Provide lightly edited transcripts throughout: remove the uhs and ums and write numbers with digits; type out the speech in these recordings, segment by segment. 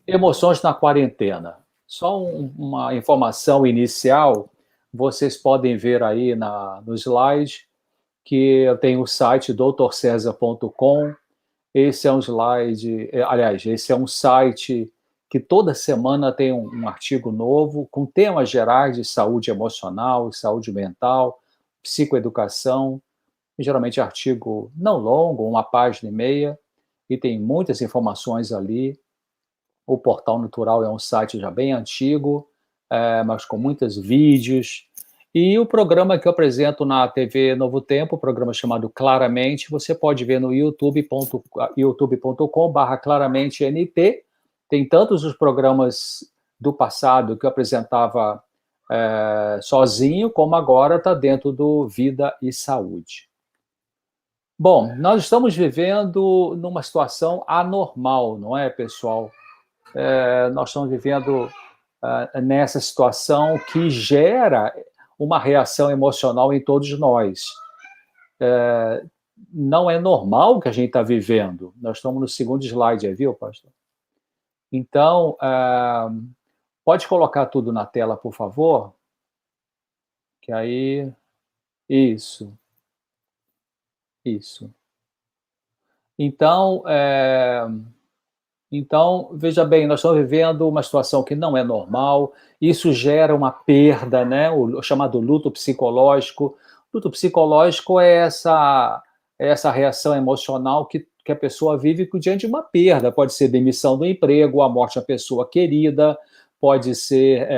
Emoções na quarentena. Só uma informação inicial, vocês podem ver aí no slide que eu tenho o site doutorcesar.com. Esse é um slide, aliás, esse é um site que toda semana tem um artigo novo com temas gerais de saúde emocional, saúde mental, psicoeducação, geralmente artigo não longo, 1,5 páginas, e tem muitas informações ali. O Portal Natural é um site já bem antigo, mas com muitos vídeos. E o programa que eu apresento na TV Novo Tempo, o programa chamado Claramente, você pode ver no youtube.com/claramentent. Tem tantos os programas do passado que eu apresentava sozinho, como agora está dentro do Vida e Saúde. Bom, nós estamos vivendo numa situação anormal, não é, pessoal? Nós estamos vivendo nessa situação que gera uma reação emocional em todos nós. Não é normal o que a gente está vivendo. Nós estamos no segundo slide, viu, pastor? Então, pode colocar tudo na tela, por favor? Que aí... Isso. Então, veja bem, nós estamos vivendo uma situação que não é normal, isso gera uma perda, né? O chamado luto psicológico. Luto psicológico é essa reação emocional que a pessoa vive diante de uma perda. Pode ser demissão do emprego, a morte da pessoa querida, pode ser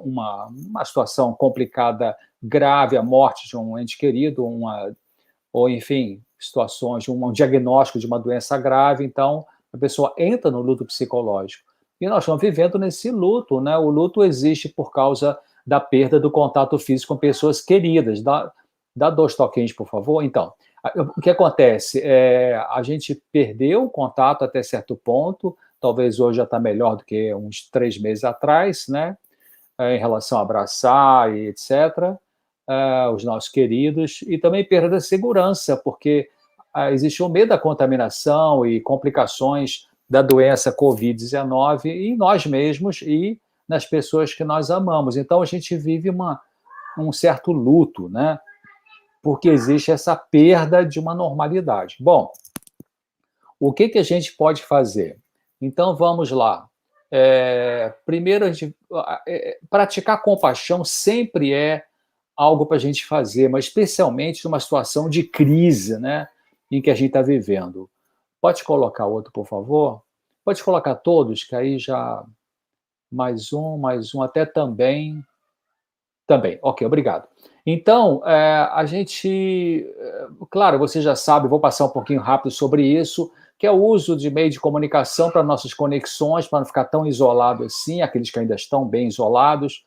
uma situação complicada, grave, a morte de um ente querido, ou, enfim, situações de um diagnóstico de uma doença grave. Então, a pessoa entra no luto psicológico. E nós estamos vivendo nesse luto, né? O luto existe por causa da perda do contato físico com pessoas queridas. Dá 2 toquinhos, por favor. Então, o que acontece? A gente perdeu o contato até certo ponto, talvez hoje já está melhor do que uns 3 meses atrás, né? Em relação a abraçar e etc., os nossos queridos, e também perda da segurança, porque existe o medo da contaminação e complicações da doença Covid-19 em nós mesmos e nas pessoas que nós amamos. Então, a gente vive um certo luto, né? Porque existe essa perda de uma normalidade. Bom, o que a gente pode fazer? Então, vamos lá. Primeiro, praticar compaixão sempre é algo para a gente fazer, mas especialmente numa situação de crise, né, em que a gente está vivendo. Pode colocar outro, por favor? Pode colocar todos, que aí já... mais um, até também. Ok, obrigado. Então, a gente... claro, você já sabe, vou passar um pouquinho rápido sobre isso, que é o uso de meio de comunicação para nossas conexões, para não ficar tão isolado assim, aqueles que ainda estão bem isolados.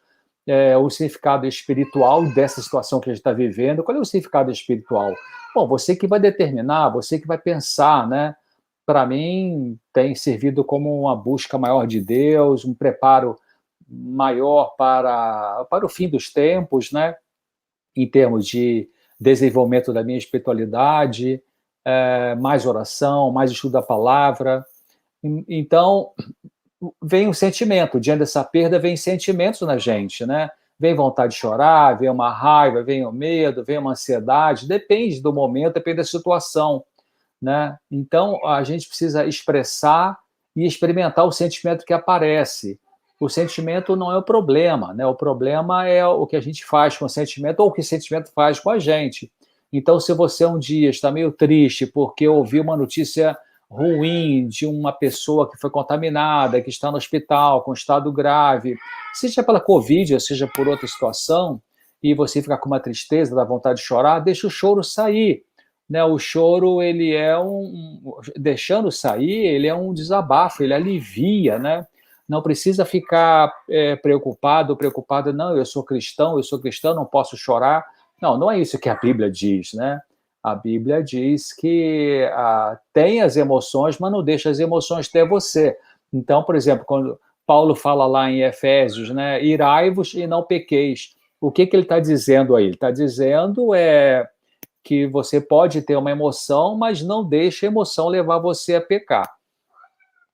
O significado espiritual dessa situação que a gente está vivendo. Qual é o significado espiritual? Bom, você que vai determinar, você que vai pensar, né? Para mim, tem servido como uma busca maior de Deus, um preparo maior para o fim dos tempos, né? Em termos de desenvolvimento da minha espiritualidade, mais oração, mais estudo da palavra. Então, vem um sentimento, diante dessa perda vem sentimentos na gente, né? Vem vontade de chorar, vem uma raiva, vem o medo, vem uma ansiedade, depende do momento, depende da situação, né? Então, a gente precisa expressar e experimentar o sentimento que aparece. O sentimento não é o problema, né? O problema é o que a gente faz com o sentimento ou o que o sentimento faz com a gente. Então, se você um dia está meio triste porque ouviu uma notícia ruim de uma pessoa que foi contaminada, que está no hospital com estado grave, seja pela Covid, ou seja por outra situação, e você fica com uma tristeza, dá vontade de chorar, deixa o choro sair. Né? O choro, ele é deixando sair, ele é um desabafo, ele alivia, né? Não precisa ficar preocupada, não, eu sou cristão, não posso chorar. Não, não é isso que a Bíblia diz, né? A Bíblia diz que tem as emoções, mas não deixa as emoções ter você. Então, por exemplo, quando Paulo fala lá em Efésios, né, irai-vos e não pequeis. O que ele está dizendo aí? Ele está dizendo que você pode ter uma emoção, mas não deixe a emoção levar você a pecar.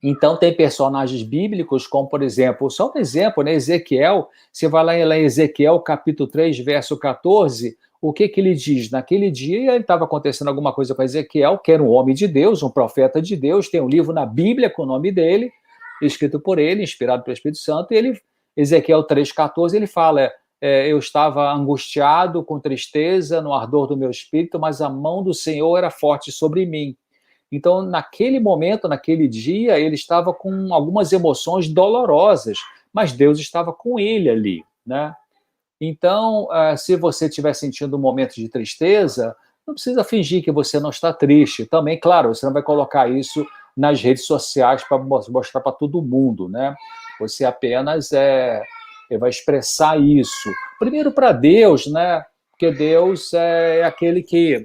Então, tem personagens bíblicos, como, por exemplo, só um exemplo, né? Ezequiel, você vai lá em Ezequiel, capítulo 3, verso 14, o que que ele diz? Naquele dia estava acontecendo alguma coisa com Ezequiel, que era um homem de Deus, um profeta de Deus, tem um livro na Bíblia com o nome dele, escrito por ele, inspirado pelo Espírito Santo, e ele, Ezequiel 3,14, ele fala, eu estava angustiado, com tristeza, no ardor do meu espírito, mas a mão do Senhor era forte sobre mim. Então, naquele momento, naquele dia, ele estava com algumas emoções dolorosas, mas Deus estava com ele ali, né? Então, se você estiver sentindo um momento de tristeza, não precisa fingir que você não está triste. Também, claro, você não vai colocar isso nas redes sociais para mostrar para todo mundo, né? Você apenas vai expressar isso. Primeiro para Deus, né? Porque Deus é aquele que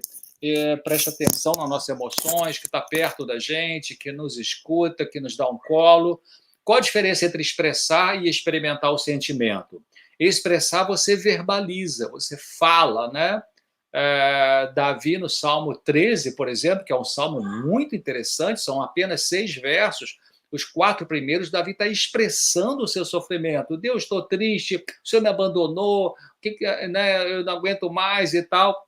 presta atenção nas nossas emoções, que está perto da gente, que nos escuta, que nos dá um colo. Qual a diferença entre expressar e experimentar o sentimento? Expressar, você verbaliza, você fala, né? Davi, no Salmo 13, por exemplo, que é um salmo muito interessante, são apenas 6 versos, os 4 primeiros, Davi está expressando o seu sofrimento. Deus, estou triste, o Senhor me abandonou, né, eu não aguento mais e tal.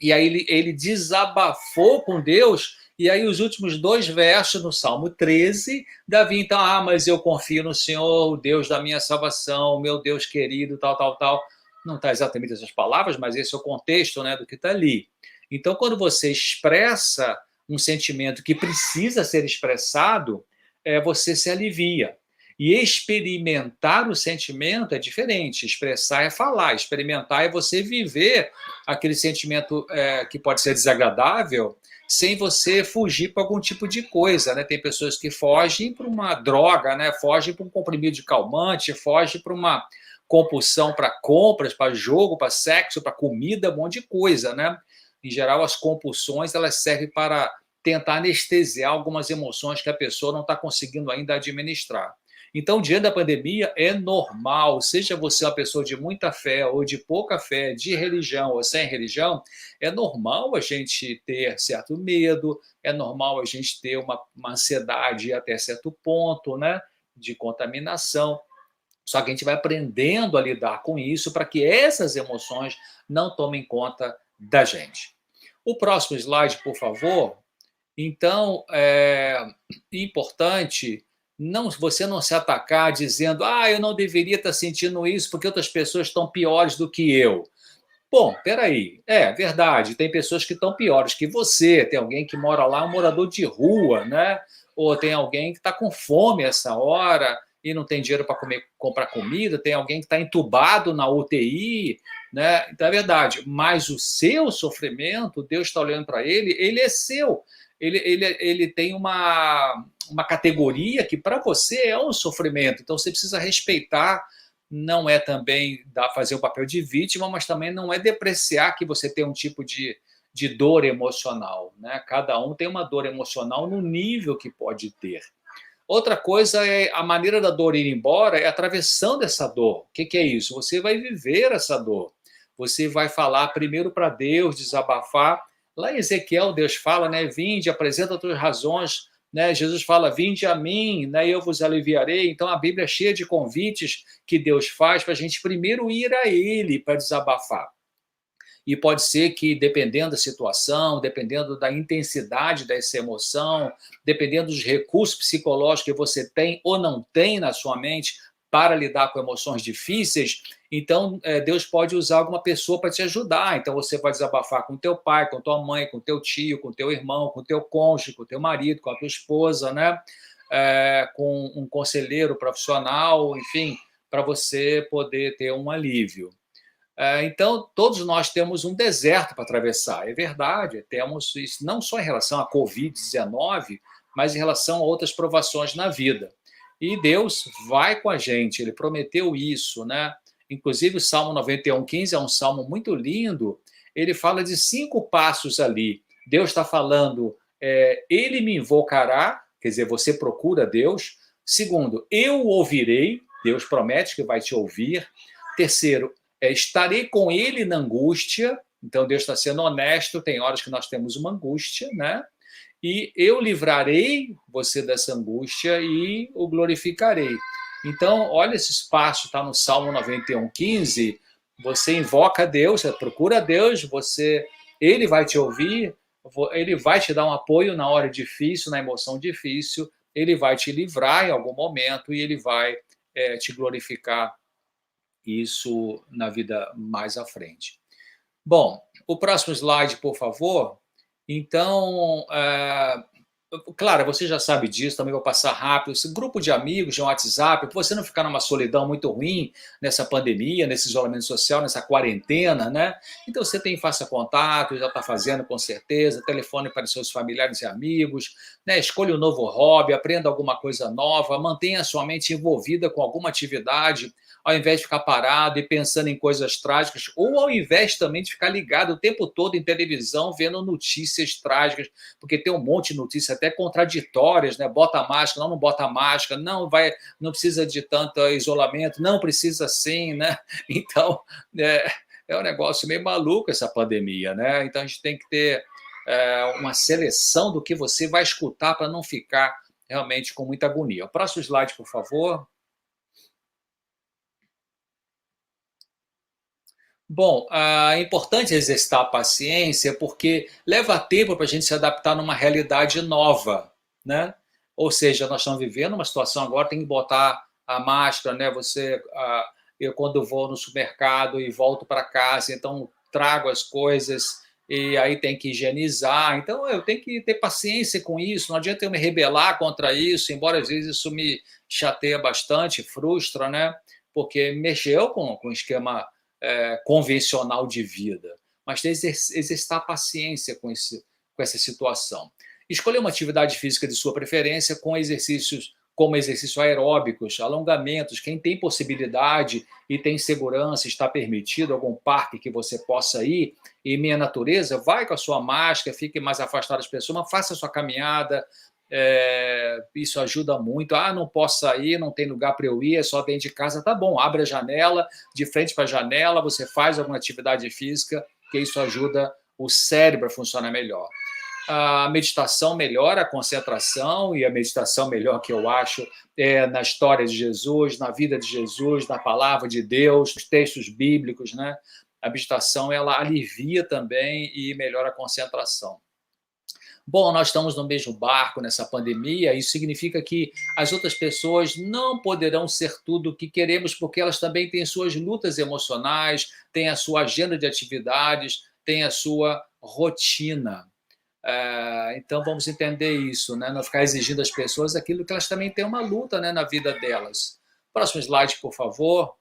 E aí ele desabafou com Deus, e aí os últimos 2 versos no Salmo 13, Davi, então, mas eu confio no Senhor, o Deus da minha salvação, meu Deus querido, tal, tal, tal. Não está exatamente essas palavras, mas esse é o contexto, né, do que está ali. Então, quando você expressa um sentimento que precisa ser expressado, você se alivia. E experimentar o sentimento é diferente. Expressar é falar, experimentar é você viver aquele sentimento que pode ser desagradável sem você fugir para algum tipo de coisa, né? Tem pessoas que fogem para uma droga, né? Fogem para um comprimido de calmante, fogem para uma compulsão para compras, para jogo, para sexo, para comida, um monte de coisa, né? Em geral, as compulsões elas servem para tentar anestesiar algumas emoções que a pessoa não está conseguindo ainda administrar. Então, diante da pandemia, é normal, seja você uma pessoa de muita fé ou de pouca fé, de religião ou sem religião, é normal a gente ter certo medo, é normal a gente ter uma ansiedade até certo ponto, né, de contaminação. Só que a gente vai aprendendo a lidar com isso para que essas emoções não tomem conta da gente. O próximo slide, por favor. Então, é importante você não se atacar dizendo eu não deveria estar sentindo isso porque outras pessoas estão piores do que eu. Bom, peraí, é verdade, tem pessoas que estão piores que você, tem alguém que mora lá, um morador de rua, né? Ou tem alguém que está com fome essa hora e não tem dinheiro para comprar comida, tem alguém que está entubado na UTI, né? Então é verdade, mas o seu sofrimento, Deus está olhando para ele é seu. Ele tem uma categoria que para você é um sofrimento, então você precisa respeitar. Não é também fazer o papel de vítima, mas também não é depreciar que você tem um tipo de dor emocional, né? Cada um tem uma dor emocional no nível que pode ter. Outra coisa é a maneira da dor ir embora, é atravessando essa dor. O que é isso? Você vai viver essa dor. Você vai falar primeiro para Deus, desabafar. Lá em Ezequiel, Deus fala, né? Vinde, apresenta as tuas razões, né? Jesus fala, vinde a mim, né? Eu vos aliviarei. Então a Bíblia é cheia de convites que Deus faz para a gente primeiro ir a Ele para desabafar. E pode ser que, dependendo da situação, dependendo da intensidade dessa emoção, dependendo dos recursos psicológicos que você tem ou não tem na sua mente para lidar com emoções difíceis, então Deus pode usar alguma pessoa para te ajudar. Então você vai desabafar com teu pai, com tua mãe, com teu tio, com teu irmão, com teu cônjuge, com teu marido, com a tua esposa, né? Com um conselheiro profissional, enfim, para você poder ter um alívio. Então, todos nós temos um deserto para atravessar, é verdade, temos isso não só em relação à Covid-19, mas em relação a outras provações na vida. E Deus vai com a gente, Ele prometeu isso, né? Inclusive o Salmo 91:15 é um salmo muito lindo, ele fala de 5 passos ali. Deus está falando, Ele me invocará, quer dizer, você procura Deus. Segundo, eu o ouvirei, Deus promete que vai te ouvir. Terceiro, estarei com ele na angústia. Então Deus está sendo honesto, tem horas que nós temos uma angústia, né? e eu livrarei você dessa angústia e o glorificarei. Então, olha esse espaço, está no Salmo 91:15. Você invoca Deus, você procura Deus, ele vai te ouvir, ele vai te dar um apoio na hora difícil, na emoção difícil, ele vai te livrar em algum momento e ele vai te glorificar isso na vida mais à frente. Bom, o próximo slide, por favor. Então, claro, você já sabe disso, também vou passar rápido. Esse grupo de amigos de WhatsApp, para você não ficar numa solidão muito ruim nessa pandemia, nesse isolamento social, nessa quarentena, né? Então você faça contato, já está fazendo com certeza, telefone para os seus familiares e amigos, né? Escolha um novo hobby, aprenda alguma coisa nova, mantenha a sua mente envolvida com alguma atividade, ao invés de ficar parado e pensando em coisas trágicas, ou ao invés também de ficar ligado o tempo todo em televisão, vendo notícias trágicas, porque tem um monte de notícias até contraditórias, né? Bota máscara, não bota máscara, não precisa de tanto isolamento, não precisa sim, né? Então, é um negócio meio maluco essa pandemia, né? Então a gente tem que ter uma seleção do que você vai escutar para não ficar realmente com muita agonia. O próximo slide, por favor. Bom, é importante exercitar a paciência porque leva tempo para a gente se adaptar numa realidade nova, né? Ou seja, nós estamos vivendo uma situação agora, tem que botar a máscara, né? Eu quando vou no supermercado e volto para casa, então trago as coisas e aí tem que higienizar. Então eu tenho que ter paciência com isso. Não adianta eu me rebelar contra isso, embora às vezes isso me chateia bastante, frustra, né? Porque mexeu com o esquema convencional de vida, mas tem que exercitar paciência com essa situação. Escolher uma atividade física de sua preferência com exercícios como exercícios aeróbicos, alongamentos. Quem tem possibilidade e tem segurança, está permitido algum parque que você possa ir, e meia natureza, vai com a sua máscara, fique mais afastado das pessoas, mas faça a sua caminhada, isso ajuda muito. Não posso sair, não tem lugar para eu ir, é só dentro de casa, tá bom, abre a janela, de frente para a janela, você faz alguma atividade física, que isso ajuda o cérebro a funcionar melhor. A meditação melhora a concentração, e a meditação melhor que eu acho na história de Jesus, na vida de Jesus, na palavra de Deus, nos textos bíblicos, né? A meditação ela alivia também e melhora a concentração. Bom, nós estamos no mesmo barco nessa pandemia, isso significa que as outras pessoas não poderão ser tudo o que queremos, porque elas também têm suas lutas emocionais, têm a sua agenda de atividades, têm a sua rotina. Então vamos entender isso, né? Não ficar exigindo das pessoas aquilo que elas também têm uma luta, né, na vida delas. Próximo slide, por favor.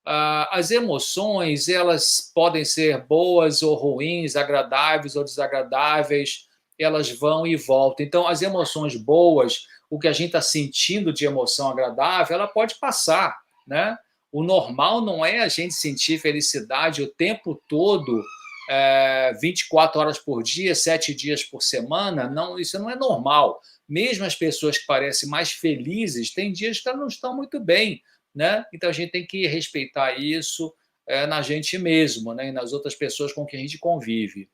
As emoções, elas podem ser boas ou ruins, agradáveis ou desagradáveis, elas vão e voltam. Então, as emoções boas, o que a gente está sentindo de emoção agradável, ela pode passar, né? O normal não é a gente sentir felicidade o tempo todo, 24 horas por dia, 7 dias por semana. Não, isso não é normal. Mesmo as pessoas que parecem mais felizes, tem dias que elas não estão muito bem, né? Então a gente tem que respeitar isso na gente mesmo, né? E nas outras pessoas com quem a gente convive.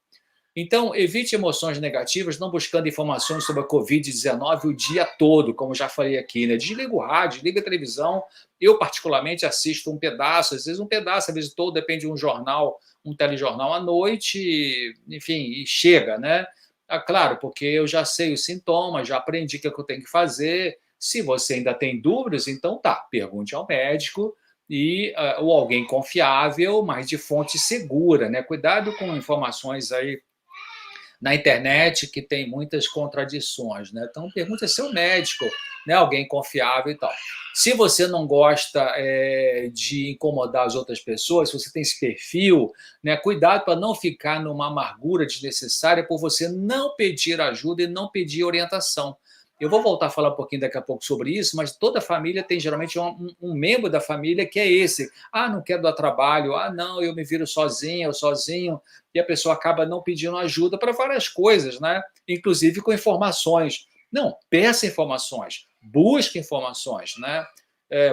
Então, evite emoções negativas, não buscando informações sobre a Covid-19 o dia todo, como já falei aqui, né? Desliga o rádio, desliga a televisão. Eu, particularmente, assisto um pedaço, às vezes todo, depende de um jornal, um telejornal à noite, enfim, e chega, né? Claro, porque eu já sei os sintomas, já aprendi o que eu tenho que fazer. Se você ainda tem dúvidas, então pergunte ao médico ou alguém confiável, mas de fonte segura, né? Cuidado com informações aí na internet que tem muitas contradições, né? Então pergunte a seu médico, né? Alguém confiável e tal. Se você não gosta de incomodar as outras pessoas, se você tem esse perfil, né? Cuidado para não ficar numa amargura desnecessária por você não pedir ajuda e não pedir orientação. Eu vou voltar a falar um pouquinho daqui a pouco sobre isso, mas toda família tem geralmente um membro da família que é esse. Não quero dar trabalho. Não, eu me viro sozinha ou sozinho. E a pessoa acaba não pedindo ajuda para várias coisas, né? Inclusive com informações. Não, peça informações, busque informações, né?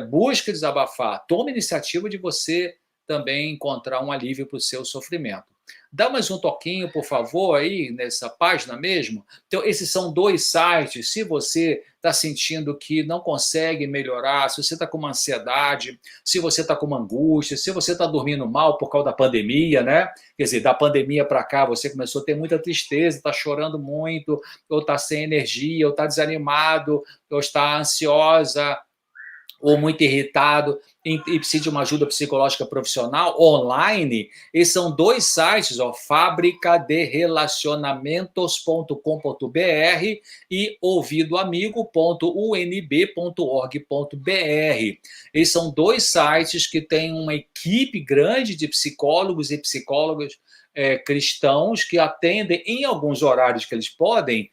Busque desabafar, tome iniciativa de você também encontrar um alívio para o seu sofrimento. Dá mais um toquinho, por favor, aí nessa página mesmo. Então, esses são 2 sites. Se você está sentindo que não consegue melhorar, se você está com uma ansiedade, se você está com uma angústia, se você está dormindo mal por causa da pandemia, né? Quer dizer, da pandemia para cá, você começou a ter muita tristeza, está chorando muito, ou está sem energia, ou está desanimado, ou está ansiosa, ou muito irritado e precisa de uma ajuda psicológica profissional online, esses são 2 sites, ó, fabricaderelacionamentos.com.br e ouvidoamigo.unb.org.br. Esses são 2 sites que têm uma equipe grande de psicólogos e psicólogas cristãos que atendem em alguns horários que eles podem,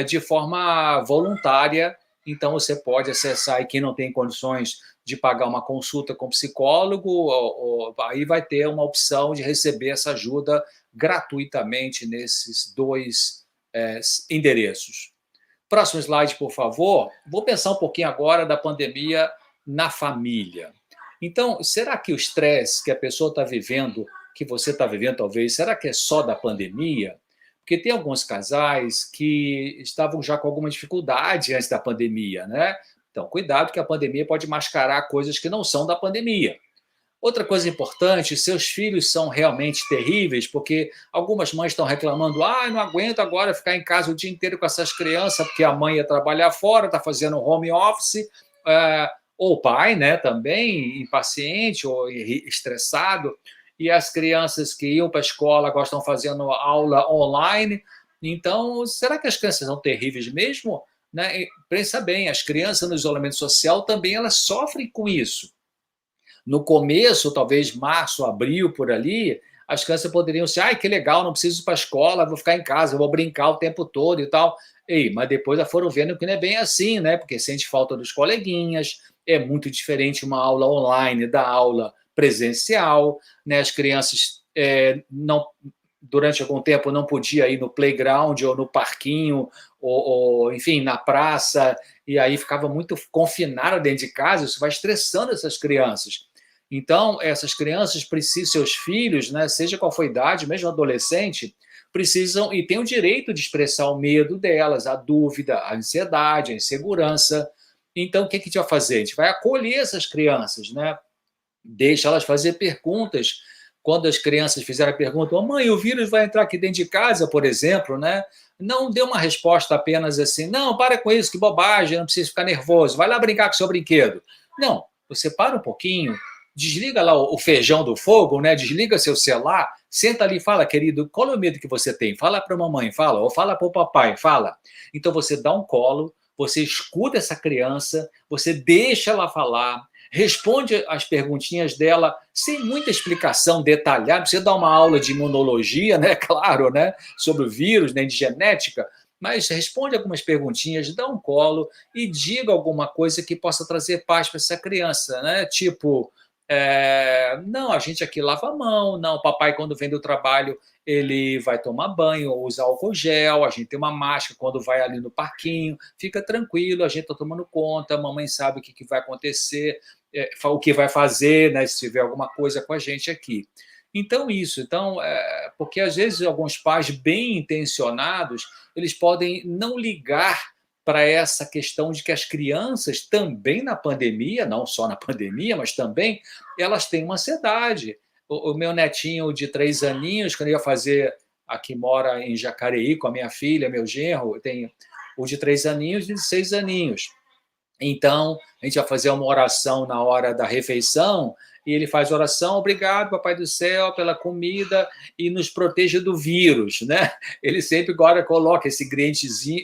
de forma voluntária. Então, você pode acessar, e quem não tem condições de pagar uma consulta com psicólogo, aí vai ter uma opção de receber essa ajuda gratuitamente nesses 2 endereços. Próximo slide, por favor. Vou pensar um pouquinho agora da pandemia na família. Então, será que o estresse que a pessoa está vivendo, que você está vivendo talvez, será que é só da pandemia? Porque tem alguns casais que estavam já com alguma dificuldade antes da pandemia, né? Então, cuidado que a pandemia pode mascarar coisas que não são da pandemia. Outra coisa importante, seus filhos são realmente terríveis, porque algumas mães estão reclamando, não aguento agora ficar em casa o dia inteiro com essas crianças, porque a mãe ia trabalhar fora, está fazendo home office, ou o pai, né, também, impaciente ou estressado, e as crianças que iam para a escola agora estão fazendo aula online. Então, será que as crianças são terríveis mesmo? Né? Pensa bem, as crianças no isolamento social também elas sofrem com isso. No começo, talvez março, abril, por ali, as crianças poderiam ser, que legal, não preciso ir para a escola, vou ficar em casa, vou brincar o tempo todo e tal. Mas depois já foram vendo que não é bem assim, né? Porque sente falta dos coleguinhas, é muito diferente uma aula online da aula presencial, né? As crianças não, durante algum tempo não podia ir no playground ou no parquinho, ou enfim, na praça, e aí ficava muito confinada dentro de casa, isso vai estressando essas crianças. Então, essas crianças precisam, seus filhos, né, seja qual for a idade, mesmo adolescente, precisam e têm o direito de expressar o medo delas, a dúvida, a ansiedade, a insegurança. Então, o que a gente vai fazer? A gente vai acolher essas crianças, né? Deixa elas fazer perguntas. Quando as crianças fizerem a pergunta, mãe, o vírus vai entrar aqui dentro de casa, por exemplo, né? Não dê uma resposta apenas assim, não, para com isso, que bobagem, não precisa ficar nervoso, vai lá brincar com seu brinquedo. Não, você para um pouquinho, desliga lá o feijão do fogo, né? Desliga seu celular, senta ali e fala, querido, qual é o medo que você tem? Fala para a mamãe, fala, ou fala para o papai, fala. Então você dá um colo, você escuta essa criança, você deixa ela falar, responde as perguntinhas dela sem muita explicação detalhada, precisa dar uma aula de imunologia, né? Claro, né? Sobre o vírus, né? De genética, mas responde algumas perguntinhas, dá um colo e diga alguma coisa que possa trazer paz para essa criança, né? Tipo, não, a gente aqui lava a mão, não, o papai quando vem do trabalho ele vai tomar banho, usa álcool gel, a gente tem uma máscara quando vai ali no parquinho, fica tranquilo, a gente está tomando conta, a mamãe sabe o que vai acontecer, o que vai fazer, né, se tiver alguma coisa com a gente aqui. Então, porque às vezes alguns pais bem intencionados, eles podem não ligar para essa questão de que as crianças também na pandemia, não só na pandemia, mas também, elas têm uma ansiedade. O meu netinho de 3 aninhos, quando ia fazer, aqui mora em Jacareí com a minha filha, meu genro, tem o de 3 aninhos e de 6 aninhos. Então, a gente vai fazer uma oração na hora da refeição, e ele faz oração, obrigado, Papai do Céu, pela comida e nos proteja do vírus, né? Ele sempre agora coloca esse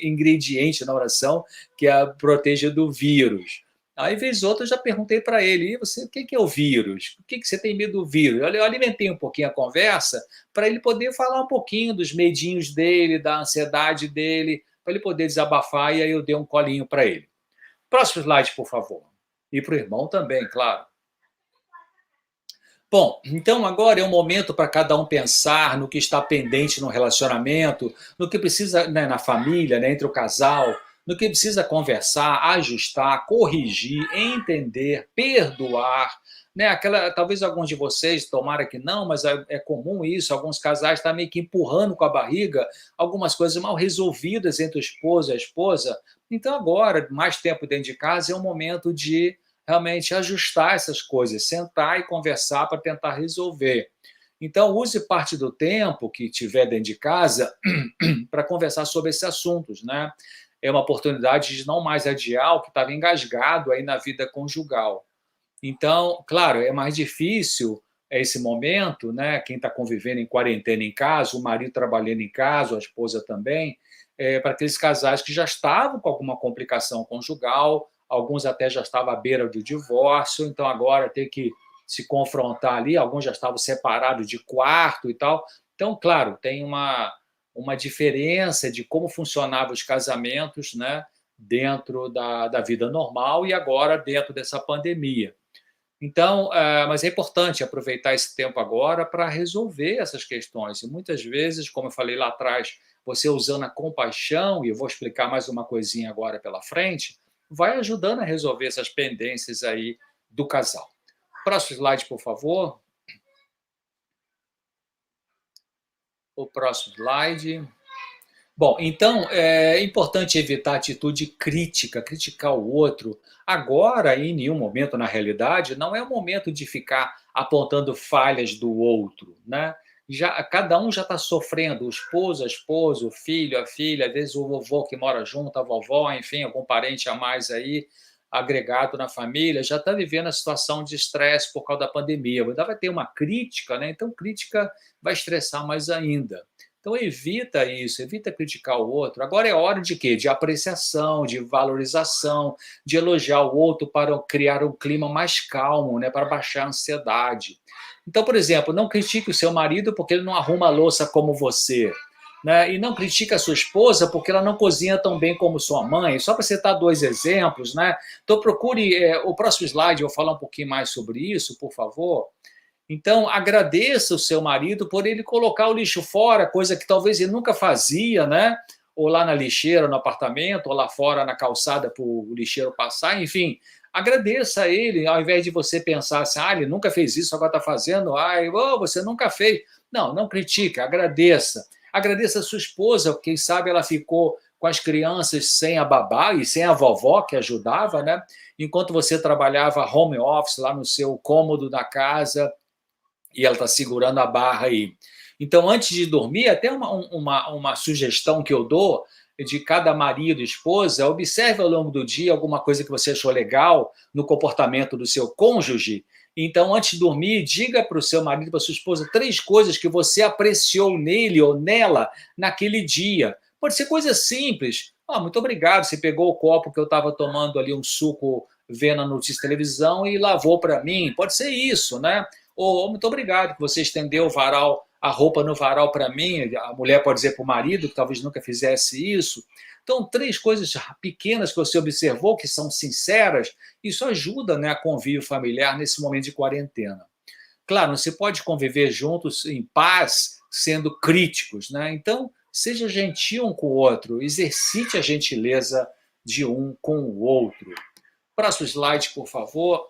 ingrediente na oração, que é a proteja do vírus. Aí, vez outra, eu já perguntei para ele, e você, o que é o vírus? Por que você tem medo do vírus? Eu alimentei um pouquinho a conversa para ele poder falar um pouquinho dos medinhos dele, da ansiedade dele, para ele poder desabafar, e aí eu dei um colinho para ele. Próximo slide, por favor. E para o irmão também, claro. Bom, então agora é um momento para cada um pensar no que está pendente no relacionamento, no que precisa, né, na família, né, entre o casal, no que precisa conversar, ajustar, corrigir, entender, perdoar, né, aquela, talvez alguns de vocês, tomara que não, mas é comum isso, alguns casais estão meio que empurrando com a barriga algumas coisas mal resolvidas entre o esposo e a esposa. Então, agora, mais tempo dentro de casa, é um momento de realmente ajustar essas coisas, sentar e conversar para tentar resolver. Então, use parte do tempo que tiver dentro de casa para conversar sobre esses assuntos, né? É uma oportunidade de não mais adiar o que estava engasgado aí na vida conjugal. Então, claro, é mais difícil esse momento, né? Quem está convivendo em quarentena em casa, o marido trabalhando em casa, a esposa também, para aqueles casais que já estavam com alguma complicação conjugal, alguns até já estavam à beira do divórcio, então agora tem que se confrontar ali, alguns já estavam separados de quarto e tal. Então, claro, tem uma diferença de como funcionavam os casamentos, né? Dentro da vida normal e agora dentro dessa pandemia. Então, mas é importante aproveitar esse tempo agora para resolver essas questões. E muitas vezes, como eu falei lá atrás, você usando a compaixão, e eu vou explicar mais uma coisinha agora pela frente, vai ajudando a resolver essas pendências aí do casal. Próximo slide, por favor. O próximo slide. Bom, então é importante evitar atitude crítica, criticar o outro. Agora, em nenhum momento, na realidade, não é o momento de ficar apontando falhas do outro, né? Já, cada um já está sofrendo, o esposo, a esposa, o filho, a filha, às vezes o vovô que mora junto, a vovó, enfim, algum parente a mais aí, agregado na família, já está vivendo a situação de estresse por causa da pandemia. Ainda vai ter uma crítica, né? Então, crítica vai estressar mais ainda. Então evita isso, evita criticar o outro. Agora é hora de quê? De apreciação, de valorização, de elogiar o outro para criar um clima mais calmo, né? Para baixar a ansiedade. Então, por exemplo, não critique o seu marido porque ele não arruma a louça como você. Né? E não critique a sua esposa porque ela não cozinha tão bem como sua mãe. Só para citar dois exemplos, né? Então procure o próximo slide, eu vou falar um pouquinho mais sobre isso, por favor. Então, agradeça o seu marido por ele colocar o lixo fora, coisa que talvez ele nunca fazia, né? Ou lá na lixeira, no apartamento, ou lá fora na calçada para o lixeiro passar, enfim. Agradeça a ele, ao invés de você pensar assim, ele nunca fez isso, agora está fazendo, você nunca fez. Não, não critique, agradeça. Agradeça a sua esposa, quem sabe ela ficou com as crianças sem a babá e sem a vovó que ajudava, né? Enquanto você trabalhava home office lá no seu cômodo da casa, e ela está segurando a barra aí. Então, antes de dormir, até uma sugestão que eu dou de cada marido e esposa, observe ao longo do dia alguma coisa que você achou legal no comportamento do seu cônjuge. Então, antes de dormir, diga para o seu marido, para a sua esposa, 3 coisas que você apreciou nele ou nela naquele dia. Pode ser coisa simples. Muito obrigado, você pegou o copo que eu estava tomando ali um suco vendo a notícia de televisão e lavou para mim. Pode ser isso, né? Ou muito obrigado que você estendeu o varal, a roupa no varal para mim. A mulher pode dizer para o marido que talvez nunca fizesse isso. Então, 3 coisas pequenas que você observou, que são sinceras, isso ajuda, né, a convívio familiar nesse momento de quarentena. Claro, você pode conviver juntos em paz, sendo críticos, né? Então, seja gentil um com o outro, exercite a gentileza de um com o outro. Próximo slide, por favor.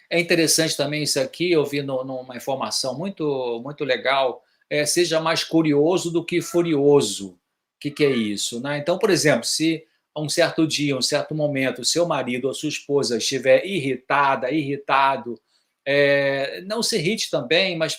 É interessante também isso aqui, eu vi numa informação muito legal, seja mais curioso do que furioso. O que é isso? Né? Então, por exemplo, se a um certo dia, um certo momento, seu marido ou sua esposa estiver irritada, irritado, não se irrite também, mas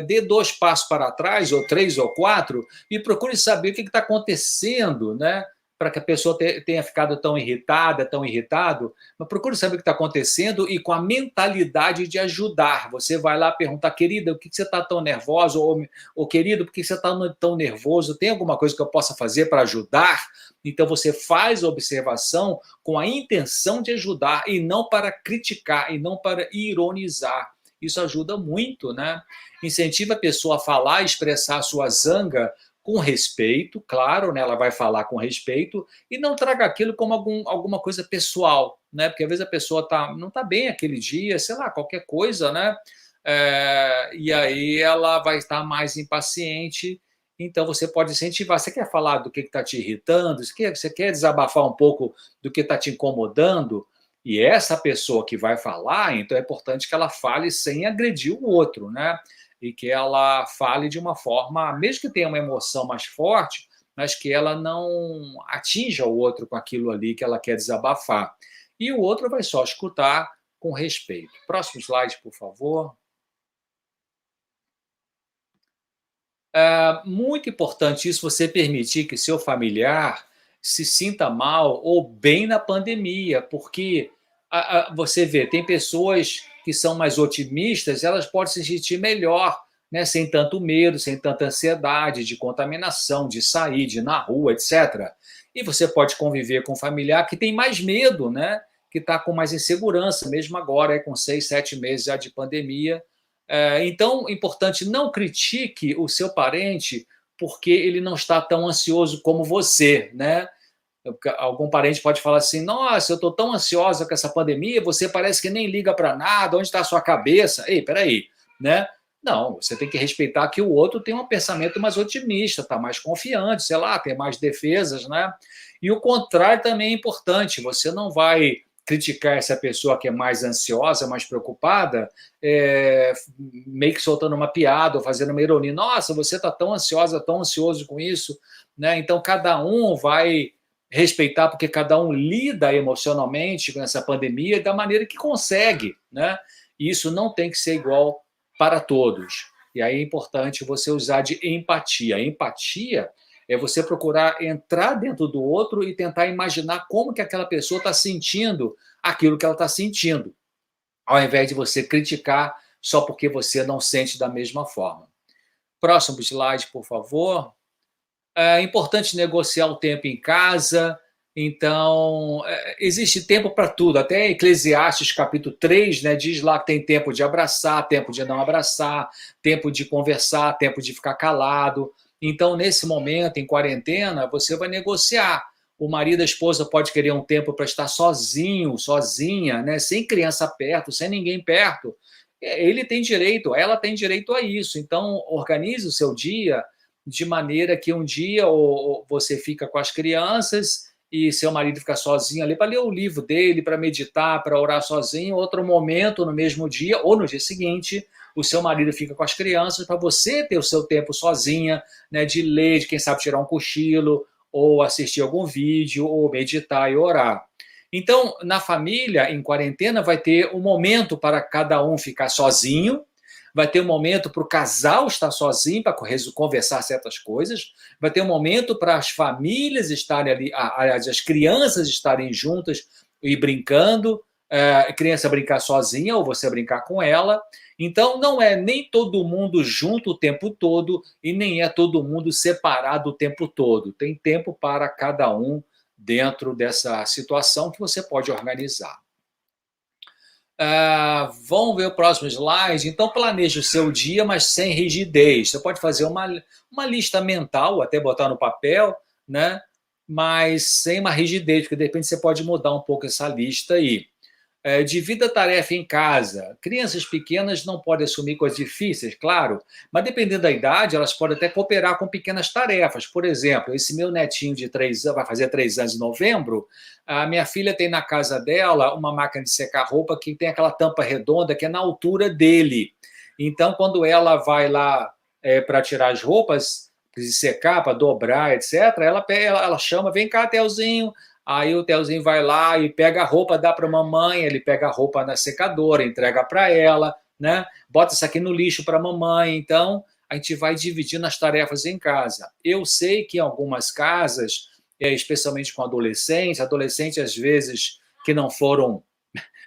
dê 2 passos para trás, ou 3 ou 4, e procure saber o que está acontecendo, né? Para que a pessoa tenha ficado tão irritada, tão irritado, mas procure saber o que está acontecendo e com a mentalidade de ajudar. Você vai lá perguntar, querida, por que você está tão nervosa? Ou querido, por que você está tão nervoso? Tem alguma coisa que eu possa fazer para ajudar? Então você faz a observação com a intenção de ajudar e não para criticar e não para ironizar. Isso ajuda muito, né? Incentiva a pessoa a falar, expressar a sua zanga com respeito, claro, né, ela vai falar com respeito, e não traga aquilo como alguma coisa pessoal, né? Porque às vezes a pessoa não está bem aquele dia, sei lá, qualquer coisa, né? E aí ela vai estar mais impaciente. Então você pode incentivar. Você quer falar do que está te irritando? Você quer desabafar um pouco do que está te incomodando? E essa pessoa que vai falar, então é importante que ela fale sem agredir o outro, né? E que ela fale de uma forma, mesmo que tenha uma emoção mais forte, mas que ela não atinja o outro com aquilo ali que ela quer desabafar. E o outro vai só escutar com respeito. Próximo slide, por favor. Muito importante isso, você permitir que seu familiar se sinta mal ou bem na pandemia, porque você vê, tem pessoas que são mais otimistas, elas podem se sentir melhor, né, sem tanto medo, sem tanta ansiedade de contaminação, de sair, de ir na rua, etc. E você pode conviver com um familiar que tem mais medo, né, que está com mais insegurança, mesmo agora, com 6, 7 meses já de pandemia. Então, importante, não critique o seu parente porque ele não está tão ansioso como você, né? Algum parente pode falar assim: nossa, eu estou tão ansiosa com essa pandemia, você parece que nem liga para nada, onde está a sua cabeça? Ei, peraí, né? Não, você tem que respeitar que o outro tem um pensamento mais otimista, está mais confiante, sei lá, tem mais defesas, né? E o contrário também é importante, você não vai criticar essa pessoa que é mais ansiosa, mais preocupada, meio que soltando uma piada ou fazendo uma ironia. Nossa, você está tão ansiosa, tão ansioso com isso, né? Então, cada um vai respeitar, porque cada um lida emocionalmente com essa pandemia da maneira que consegue, né? E isso não tem que ser igual para todos. E aí é importante você usar de empatia. A empatia é você procurar entrar dentro do outro e tentar imaginar como que aquela pessoa está sentindo aquilo que ela está sentindo, ao invés de você criticar só porque você não sente da mesma forma. Próximo slide, por favor. É importante negociar o tempo em casa. Então, existe tempo para tudo. Até Eclesiastes capítulo 3, né, diz lá que tem tempo de abraçar, tempo de não abraçar, tempo de conversar, tempo de ficar calado. Então, nesse momento, em quarentena, você vai negociar. O marido, a esposa pode querer um tempo para estar sozinho, sozinha, né, sem criança perto, sem ninguém perto. Ele tem direito, ela tem direito a isso. Então, organize o seu dia de maneira que um dia você fica com as crianças e seu marido fica sozinho ali para ler o livro dele, para meditar, para orar sozinho. Outro momento, no mesmo dia ou no dia seguinte, o seu marido fica com as crianças para você ter o seu tempo sozinha, né, de ler, de quem sabe tirar um cochilo, ou assistir algum vídeo, ou meditar e orar. Então, na família, em quarentena, vai ter um momento para cada um ficar sozinho, vai ter um momento para o casal estar sozinho, para conversar certas coisas, vai ter um momento para as famílias estarem ali, as crianças estarem juntas e brincando, a criança brincar sozinha ou você brincar com ela. Então, não é nem todo mundo junto o tempo todo e nem é todo mundo separado o tempo todo. Tem tempo para cada um dentro dessa situação que você pode organizar. Vamos ver o próximo slide. Então, planeje o seu dia, mas sem rigidez. Você pode fazer uma lista mental, até botar no papel, né? Mas sem uma rigidez, porque de repente você pode mudar um pouco essa lista aí. Divida a tarefa em casa. Crianças pequenas não podem assumir coisas difíceis, claro, mas dependendo da idade, elas podem até cooperar com pequenas tarefas. Por exemplo, esse meu netinho de 3 anos, vai fazer 3 anos em novembro, a minha filha tem na casa dela uma máquina de secar roupa que tem aquela tampa redonda que é na altura dele. Então, quando ela vai lá para tirar as roupas, de secar, para dobrar, etc., ela chama, vem cá, Telzinho. Aí o Telzinho vai lá e pega a roupa, dá para a mamãe, ele pega a roupa na secadora, entrega para ela, né? Bota isso aqui no lixo para a mamãe. Então, a gente vai dividindo as tarefas em casa. Eu sei que em algumas casas, especialmente com adolescentes às vezes que não foram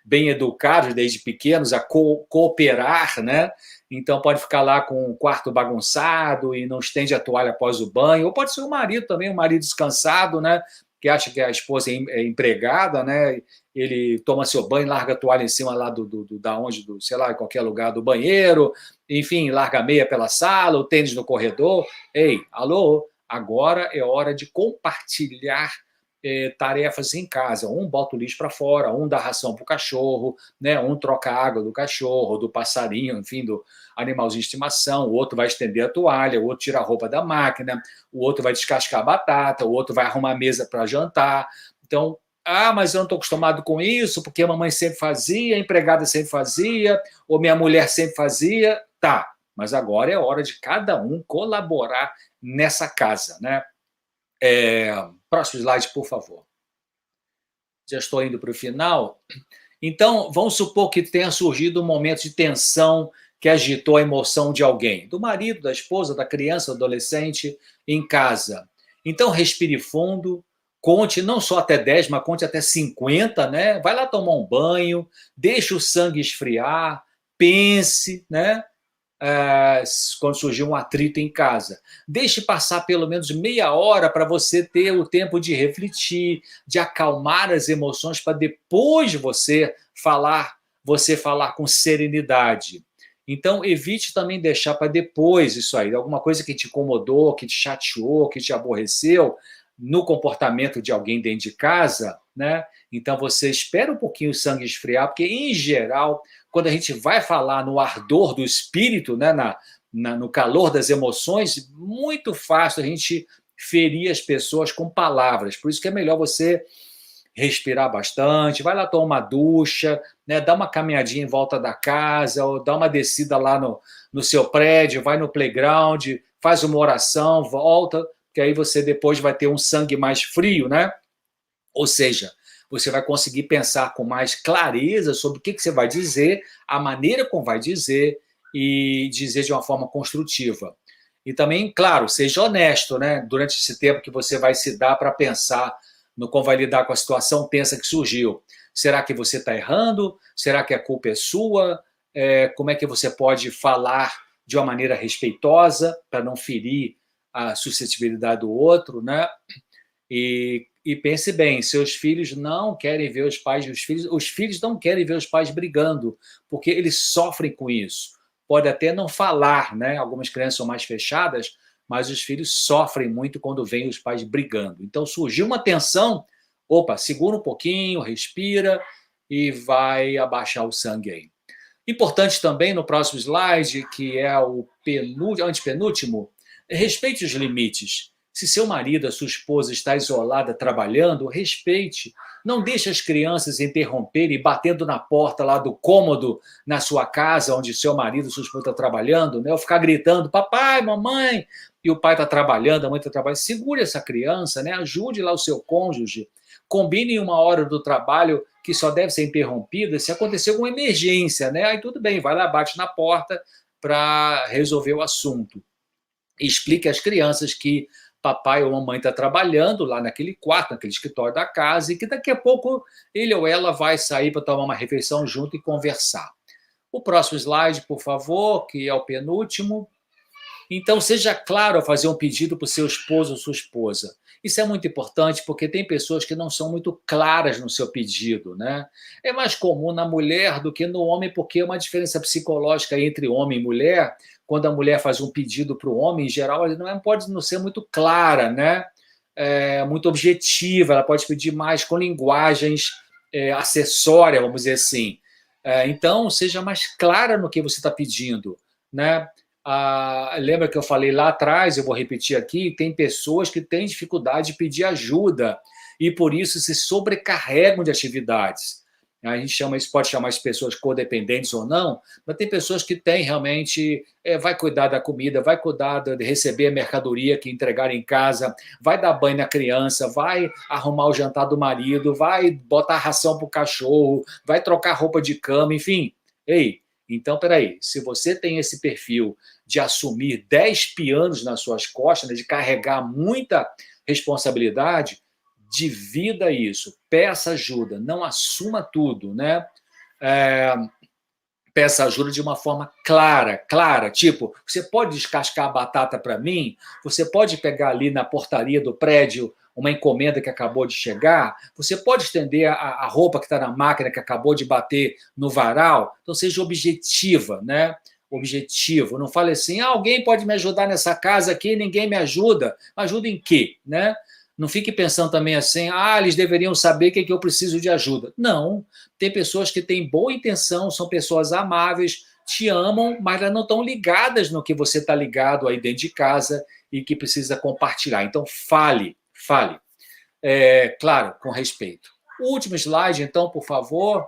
bem educados desde pequenos a cooperar, né? Então pode ficar lá com o quarto bagunçado e não estende a toalha após o banho, ou pode ser o marido também, um marido descansado, né? Que acha que a esposa é empregada, né? Ele toma seu banho, larga a toalha em cima lá sei lá, em qualquer lugar do banheiro, enfim, larga a meia pela sala, o tênis no corredor. Ei, alô, agora é hora de compartilhar tarefas em casa. Um bota o lixo para fora, um dá ração para o cachorro, né? Um troca a água do cachorro, do passarinho, enfim, do animalzinho de estimação, o outro vai estender a toalha, o outro tira a roupa da máquina, o outro vai descascar a batata, o outro vai arrumar a mesa para jantar. Então, Ah, mas eu não estou acostumado com isso, porque a mamãe sempre fazia, a empregada sempre fazia, ou minha mulher sempre fazia. Tá, mas agora é hora de cada um colaborar nessa casa, né? Próximo slide, por favor. Já estou indo para o final. Então, vamos supor que tenha surgido um momento de tensão que agitou a emoção de alguém, do marido, da esposa, da criança, do adolescente, em casa. Então, respire fundo, conte não só até 10, mas conte até 50, né? Vai lá tomar um banho, deixe o sangue esfriar, pense, né? Quando surgir um atrito em casa. Deixe passar pelo menos meia hora para você ter o tempo de refletir, de acalmar as emoções, para depois você falar com serenidade. Então, evite também deixar para depois isso aí, alguma coisa que te incomodou, que te chateou, que te aborreceu no comportamento de alguém dentro de casa, né? Então, você espera um pouquinho o sangue esfriar, porque, em geral, quando a gente vai falar no ardor do espírito, né, no calor das emoções, muito fácil a gente ferir as pessoas com palavras. Por isso que é melhor você respirar bastante, vai lá tomar uma ducha, né, dá uma caminhadinha em volta da casa, ou dá uma descida lá no seu prédio, vai no playground, faz uma oração, volta, que aí você depois vai ter um sangue mais frio, né? Ou seja, você vai conseguir pensar com mais clareza sobre o que você vai dizer, a maneira como vai dizer e dizer de uma forma construtiva. E também, claro, seja honesto, né? Durante esse tempo que você vai se dar para pensar no como vai lidar com a situação, pensa que surgiu. Será que você está errando? Será que a culpa é sua? Como é que você pode falar de uma maneira respeitosa para não ferir a suscetibilidade do outro, né? E pense bem, seus filhos não querem ver os filhos não querem ver os pais brigando, porque eles sofrem com isso. Pode até não falar, né? Algumas crianças são mais fechadas, mas os filhos sofrem muito quando veem os pais brigando. Então surgiu uma tensão, opa, segura um pouquinho, respira e vai abaixar o sangue aí. Importante também no próximo slide, que é o antepenúltimo, respeite os limites. Se seu marido, a sua esposa está isolada trabalhando, respeite. Não deixe as crianças interromperem, batendo na porta lá do cômodo na sua casa, onde seu marido, sua esposa está trabalhando, né? Ou ficar gritando, papai, mamãe, e o pai está trabalhando, a mãe está trabalhando. Segure essa criança, né? Ajude lá o seu cônjuge. Combine uma hora do trabalho que só deve ser interrompida se acontecer alguma emergência, né? Aí tudo bem, vai lá, bate na porta para resolver o assunto. Explique às crianças que papai ou mamãe está trabalhando lá naquele quarto, naquele escritório da casa, e que daqui a pouco ele ou ela vai sair para tomar uma refeição junto e conversar. O próximo slide, por favor, que é o penúltimo. Então, seja claro ao fazer um pedido para o seu esposo ou sua esposa. Isso é muito importante porque tem pessoas que não são muito claras no seu pedido, né? É mais comum na mulher do que no homem, porque é uma diferença psicológica entre homem e mulher. Quando a mulher faz um pedido para o homem, em geral, ela não pode não ser muito clara, né? Muito objetiva, ela pode pedir mais com linguagens acessórias, vamos dizer assim. Então, seja mais clara no que você está pedindo, né? Lembra que eu falei lá atrás, eu vou repetir aqui, tem pessoas que têm dificuldade de pedir ajuda e por isso se sobrecarregam de atividades. A gente chama isso, pode chamar as pessoas codependentes ou não, mas tem pessoas que têm realmente, vai cuidar da comida, vai cuidar de receber a mercadoria que entregar em casa, vai dar banho na criança, vai arrumar o jantar do marido, vai botar ração para o cachorro, vai trocar roupa de cama, enfim. Ei, então, peraí, se você tem esse perfil de assumir 10 pianos nas suas costas, né, de carregar muita responsabilidade, divida isso, peça ajuda, não assuma tudo, né? Peça ajuda de uma forma clara, tipo, você pode descascar a batata para mim? Você pode pegar ali na portaria do prédio uma encomenda que acabou de chegar? Você pode estender a roupa que está na máquina que acabou de bater no varal? Então seja objetiva, né? Objetivo, não fale assim, alguém pode me ajudar nessa casa aqui, ninguém me ajuda. Ajuda em quê, né? Não fique pensando também assim, eles deveriam saber que eu preciso de ajuda. Não, tem pessoas que têm boa intenção, são pessoas amáveis, te amam, mas elas não estão ligadas no que você está ligado aí dentro de casa e que precisa compartilhar. Então, fale. Claro, com respeito. O último slide, então, por favor.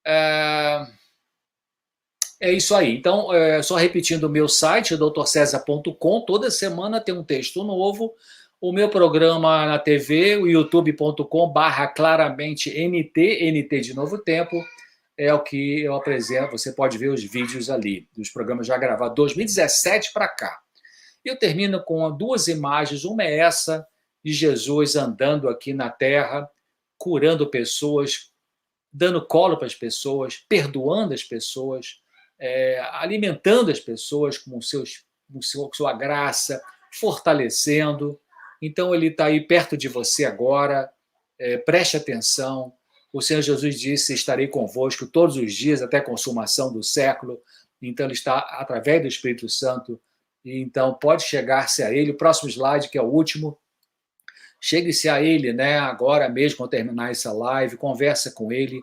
É isso aí. Então, só repetindo o meu site, doutorcesar.com, toda semana tem um texto novo. O meu programa na TV, o youtube.com/claramente NT de Novo Tempo, é o que eu apresento. Você pode ver os vídeos ali, dos programas já gravados, 2017 para cá. Eu termino com duas imagens. Uma é essa, de Jesus andando aqui na Terra, curando pessoas, dando colo para as pessoas, perdoando as pessoas, alimentando as pessoas com sua graça, fortalecendo. Então, ele está aí perto de você agora. Preste atenção. O Senhor Jesus disse: estarei convosco todos os dias até a consumação do século. Então, ele está através do Espírito Santo. Então, pode chegar-se a ele. O próximo slide, que é o último. Chegue-se a ele, né, agora mesmo, quando terminar essa live, conversa com ele.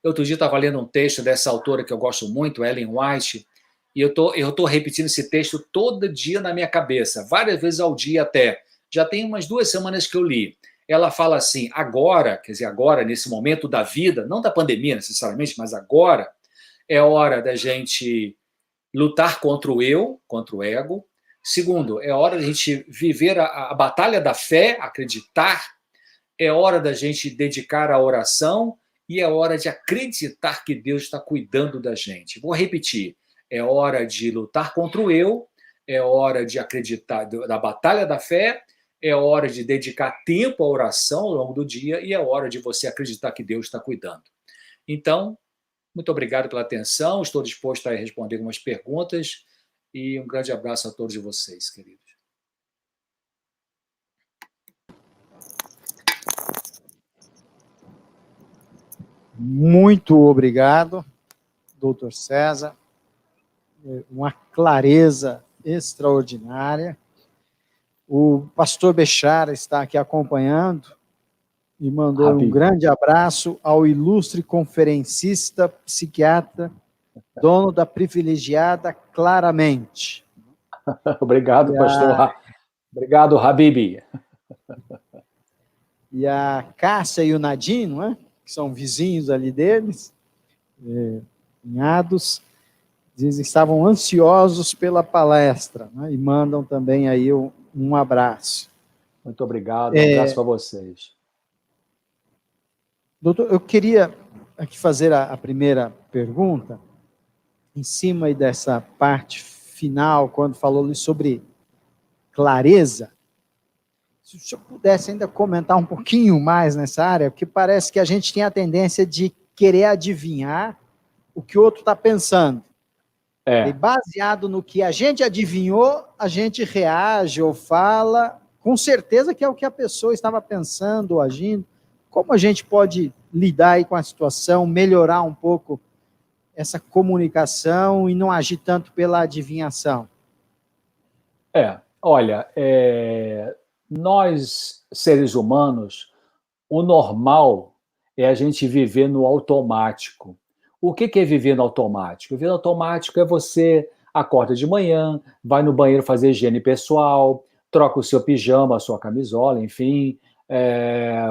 Outro dia eu estava lendo um texto dessa autora que eu gosto muito, Ellen White, e eu tô repetindo esse texto todo dia na minha cabeça, várias vezes ao dia até. Já tem umas 2 semanas que eu li. Ela fala assim: agora, quer dizer, agora, nesse momento da vida, não da pandemia necessariamente, mas agora, é hora da gente lutar contra o eu, contra o ego. Segundo, é hora da gente viver a batalha da fé, acreditar. É hora da gente dedicar à oração e é hora de acreditar que Deus está cuidando da gente. Vou repetir: é hora de lutar contra o eu, é hora de acreditar da batalha da fé, é hora de dedicar tempo à oração ao longo do dia e é hora de você acreditar que Deus está cuidando. Então, muito obrigado pela atenção, estou disposto a responder algumas perguntas e um grande abraço a todos vocês, queridos. Muito obrigado, doutor César. Uma clareza extraordinária. O pastor Bechara está aqui acompanhando e mandou um grande abraço ao ilustre conferencista, psiquiatra, dono da privilegiada Claramente. Obrigado, pastor. Obrigado, Habib. E a Cássia e o Nadim, não é? Que são vizinhos ali deles, cunhados, dizem que estavam ansiosos pela palestra, né? E mandam também aí um abraço. Muito obrigado, um abraço para vocês. Doutor, eu queria aqui fazer a primeira pergunta, em cima aí dessa parte final, quando falou sobre clareza. Se o senhor pudesse ainda comentar um pouquinho mais nessa área, porque parece que a gente tem a tendência de querer adivinhar o que o outro está pensando. E baseado no que a gente adivinhou, a gente reage ou fala, com certeza que é o que a pessoa estava pensando ou agindo. Como a gente pode lidar aí com a situação, melhorar um pouco essa comunicação e não agir tanto pela adivinhação? Olha, nós, seres humanos, o normal é a gente viver no automático. O que é viver no automático? Viver no automático é você acorda de manhã, vai no banheiro fazer higiene pessoal, troca o seu pijama, a sua camisola, enfim,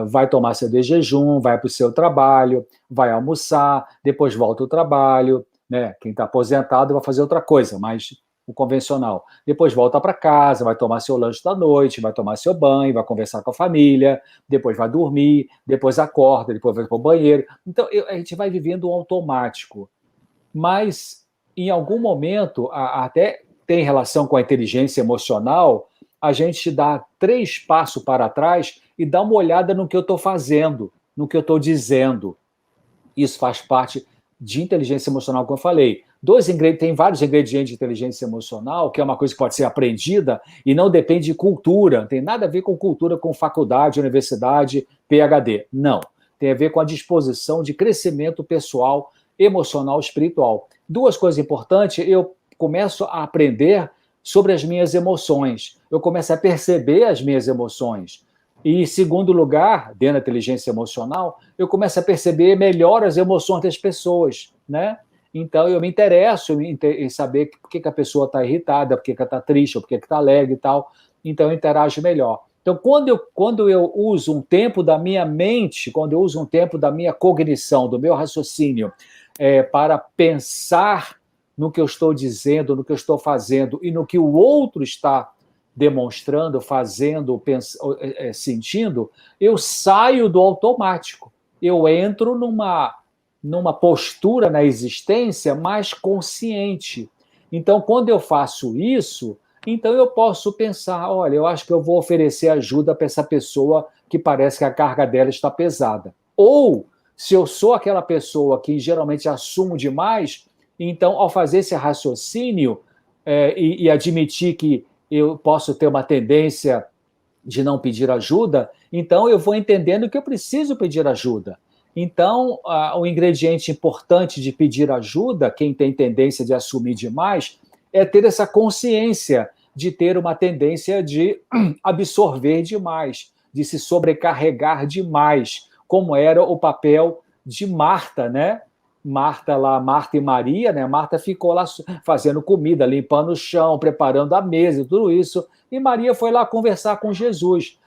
vai tomar seu de jejum, vai para o seu trabalho, vai almoçar, depois volta ao trabalho, né? Quem está aposentado vai fazer outra coisa, mas o convencional. Depois volta para casa, vai tomar seu lanche da noite, vai tomar seu banho, vai conversar com a família, depois vai dormir, depois acorda, depois vai para o banheiro. Então, a gente vai vivendo um automático. Mas, em algum momento, até tem relação com a inteligência emocional, a gente dá 3 passos para trás e dá uma olhada no que eu estou fazendo, no que eu estou dizendo. Isso faz parte de inteligência emocional, como eu falei. Tem vários ingredientes de inteligência emocional, que é uma coisa que pode ser aprendida e não depende de cultura, não tem nada a ver com cultura, com faculdade, universidade, PhD. Não. Tem a ver com a disposição de crescimento pessoal, emocional, espiritual. 2 coisas importantes, eu começo a aprender sobre as minhas emoções. Eu começo a perceber as minhas emoções. E, em segundo lugar, dentro da inteligência emocional, eu começo a perceber melhor as emoções das pessoas, né? Então, eu me interesso em saber por que a pessoa está irritada, por que ela está triste, ou por que está alegre e tal. Então, eu interajo melhor. Então, quando eu uso um tempo da minha mente, quando eu uso um tempo da minha cognição, do meu raciocínio, para pensar no que eu estou dizendo, no que eu estou fazendo e no que o outro está demonstrando, fazendo, sentindo, eu saio do automático. Eu entro numa postura na existência mais consciente. Então, quando eu faço isso, então eu posso pensar, olha, eu acho que eu vou oferecer ajuda para essa pessoa que parece que a carga dela está pesada. Ou, se eu sou aquela pessoa que geralmente assumo demais, então, ao fazer esse raciocínio e admitir que eu posso ter uma tendência de não pedir ajuda, então eu vou entendendo que eu preciso pedir ajuda. Então, o ingrediente importante de pedir ajuda, quem tem tendência de assumir demais, é ter essa consciência de ter uma tendência de absorver demais, de se sobrecarregar demais, como era o papel de Marta, né? Marta e Maria, né? Marta ficou lá fazendo comida, limpando o chão, preparando a mesa e tudo isso, e Maria foi lá conversar com Jesus.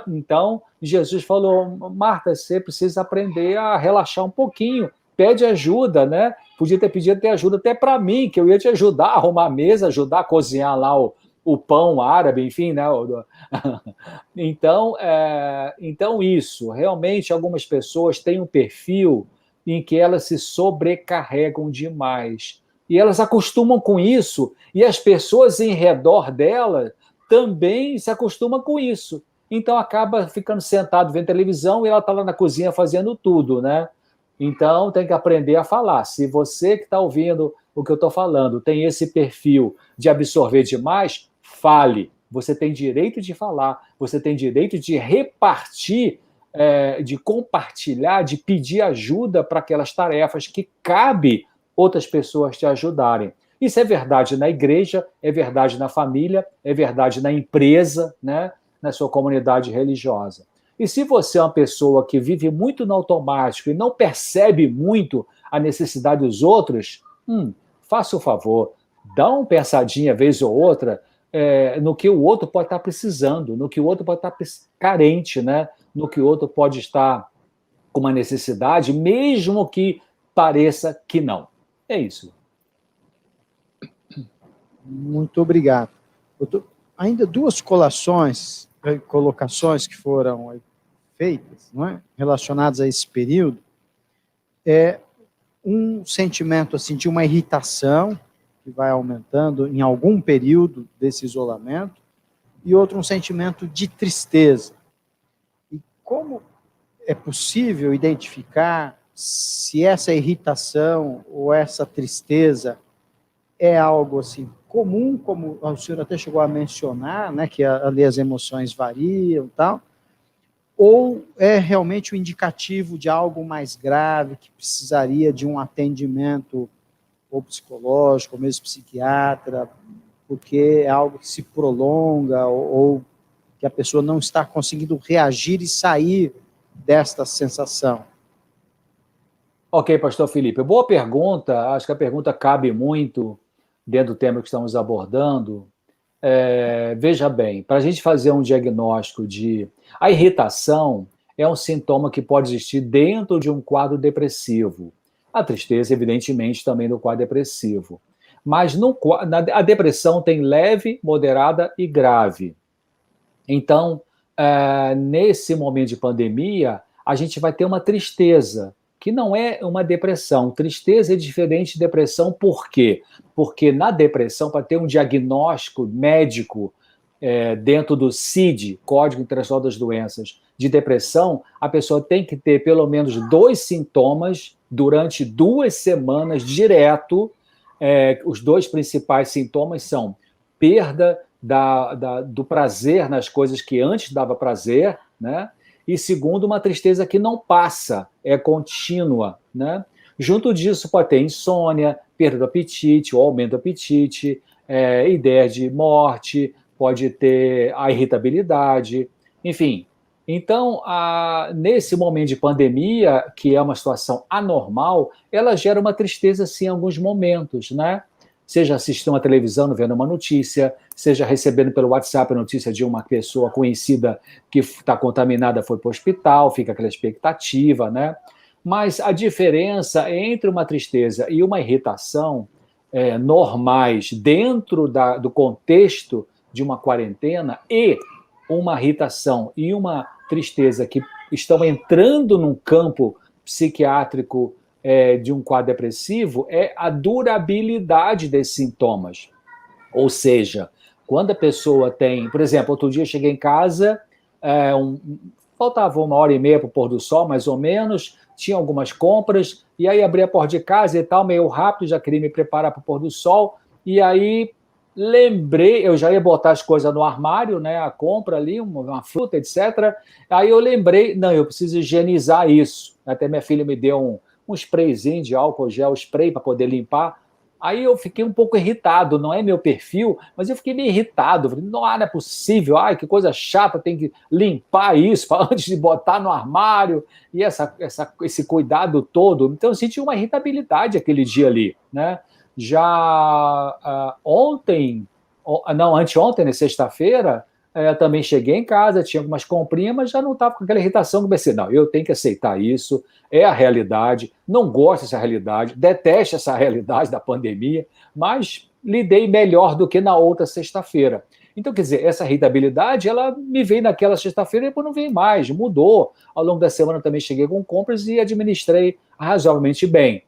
Então, Jesus falou, Marta, você precisa aprender a relaxar um pouquinho, pede ajuda, né? Podia ter pedido até ajuda até para mim, que eu ia te ajudar a arrumar a mesa, ajudar a cozinhar lá o pão árabe, enfim, né? Então, isso, realmente algumas pessoas têm um perfil em que elas se sobrecarregam demais. E elas acostumam com isso, e as pessoas em redor dela também se acostumam com isso. Então acaba ficando sentado vendo televisão e ela está lá na cozinha fazendo tudo, né? Então tem que aprender a falar. Se você que está ouvindo o que eu estou falando tem esse perfil de absorver demais, fale. Você tem direito de falar, você tem direito de repartir, de compartilhar, de pedir ajuda para aquelas tarefas que cabe outras pessoas te ajudarem. Isso é verdade na igreja, é verdade na família, é verdade na empresa, né? Na sua comunidade religiosa. E se você é uma pessoa que vive muito no automático e não percebe muito a necessidade dos outros, faça o favor, dá uma pensadinha vez ou outra no que o outro pode estar precisando, no que o outro pode estar carente, né? No que o outro pode estar com uma necessidade, mesmo que pareça que não. É isso. Muito obrigado. Ainda duas colocações que foram feitas, não é? Relacionadas a esse período. Um sentimento assim, de uma irritação, que vai aumentando em algum período desse isolamento, e outro um sentimento de tristeza. E como é possível identificar se essa irritação ou essa tristeza é algo assim comum, como o senhor até chegou a mencionar, né, que ali as emoções variam e tal, ou é realmente um indicativo de algo mais grave, que precisaria de um atendimento ou psicológico, ou mesmo psiquiatra, porque é algo que se prolonga, ou que a pessoa não está conseguindo reagir e sair desta sensação? Ok, pastor Felipe, boa pergunta, acho que a pergunta cabe muito dentro do tema que estamos abordando. Veja bem, para a gente fazer um diagnóstico a irritação é um sintoma que pode existir dentro de um quadro depressivo. A tristeza, evidentemente, também no quadro depressivo. Mas a depressão tem leve, moderada e grave. Então, nesse momento de pandemia, a gente vai ter uma tristeza, que não é uma depressão. Tristeza é diferente de depressão, por quê? Porque na depressão, para ter um diagnóstico médico dentro do CID, Código Internacional das Doenças, de depressão, a pessoa tem que ter pelo menos 2 sintomas durante 2 semanas direto. Os 2 principais sintomas são perda do prazer nas coisas que antes dava prazer, né? E segundo, uma tristeza que não passa, é contínua, né? Junto disso pode ter insônia, perda do apetite, ou aumento do apetite, ideia de morte, pode ter a irritabilidade, enfim. Então, nesse momento de pandemia, que é uma situação anormal, ela gera uma tristeza, sim, em alguns momentos, né? seja assistindo uma televisão, vendo uma notícia, seja recebendo pelo WhatsApp a notícia de uma pessoa conhecida que está contaminada, foi para o hospital, fica aquela expectativa, né? Mas a diferença entre uma tristeza e uma irritação normais dentro do contexto de uma quarentena e uma irritação e uma tristeza que estão entrando num campo psiquiátrico de um quadro depressivo é a durabilidade desses sintomas. Ou seja, quando a pessoa tem... Por exemplo, outro dia eu cheguei em casa, faltava 1h30 para o pôr do sol, mais ou menos, tinha algumas compras, e aí abri a porta de casa e tal, meio rápido, já queria me preparar para o pôr do sol, e aí lembrei, eu já ia botar as coisas no armário, né, a compra ali, uma fruta, etc. Aí eu lembrei, não, eu preciso higienizar isso. Até minha filha me deu um sprayzinho de álcool gel, spray para poder limpar. Aí eu fiquei um pouco irritado, não é meu perfil, mas eu fiquei meio irritado. Falei, não é possível, ai, que coisa chata, tem que limpar isso antes de botar no armário, e esse cuidado todo. Então eu senti uma irritabilidade aquele dia ali, né? Já anteontem, na sexta-feira, também cheguei em casa, tinha algumas comprinhas, mas já não estava com aquela irritação. Comecei, não, eu tenho que aceitar isso, é a realidade, não gosto dessa realidade, detesto essa realidade da pandemia, mas lidei melhor do que na outra sexta-feira. Então, quer dizer, essa irritabilidade, ela me veio naquela sexta-feira e depois não veio mais, mudou. Ao longo da semana também cheguei com compras e administrei razoavelmente bem.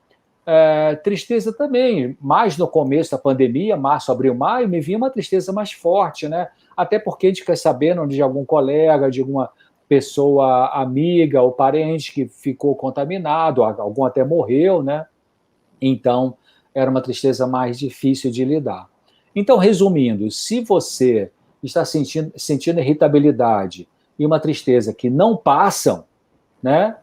Tristeza também, mais no começo da pandemia, março, abril, maio, me vinha uma tristeza mais forte, né? Até porque a gente quer saber de algum colega, de alguma pessoa amiga ou parente que ficou contaminado, algum até morreu, né? Então, era uma tristeza mais difícil de lidar. Então, resumindo, se você está sentindo irritabilidade e uma tristeza que não passam, né?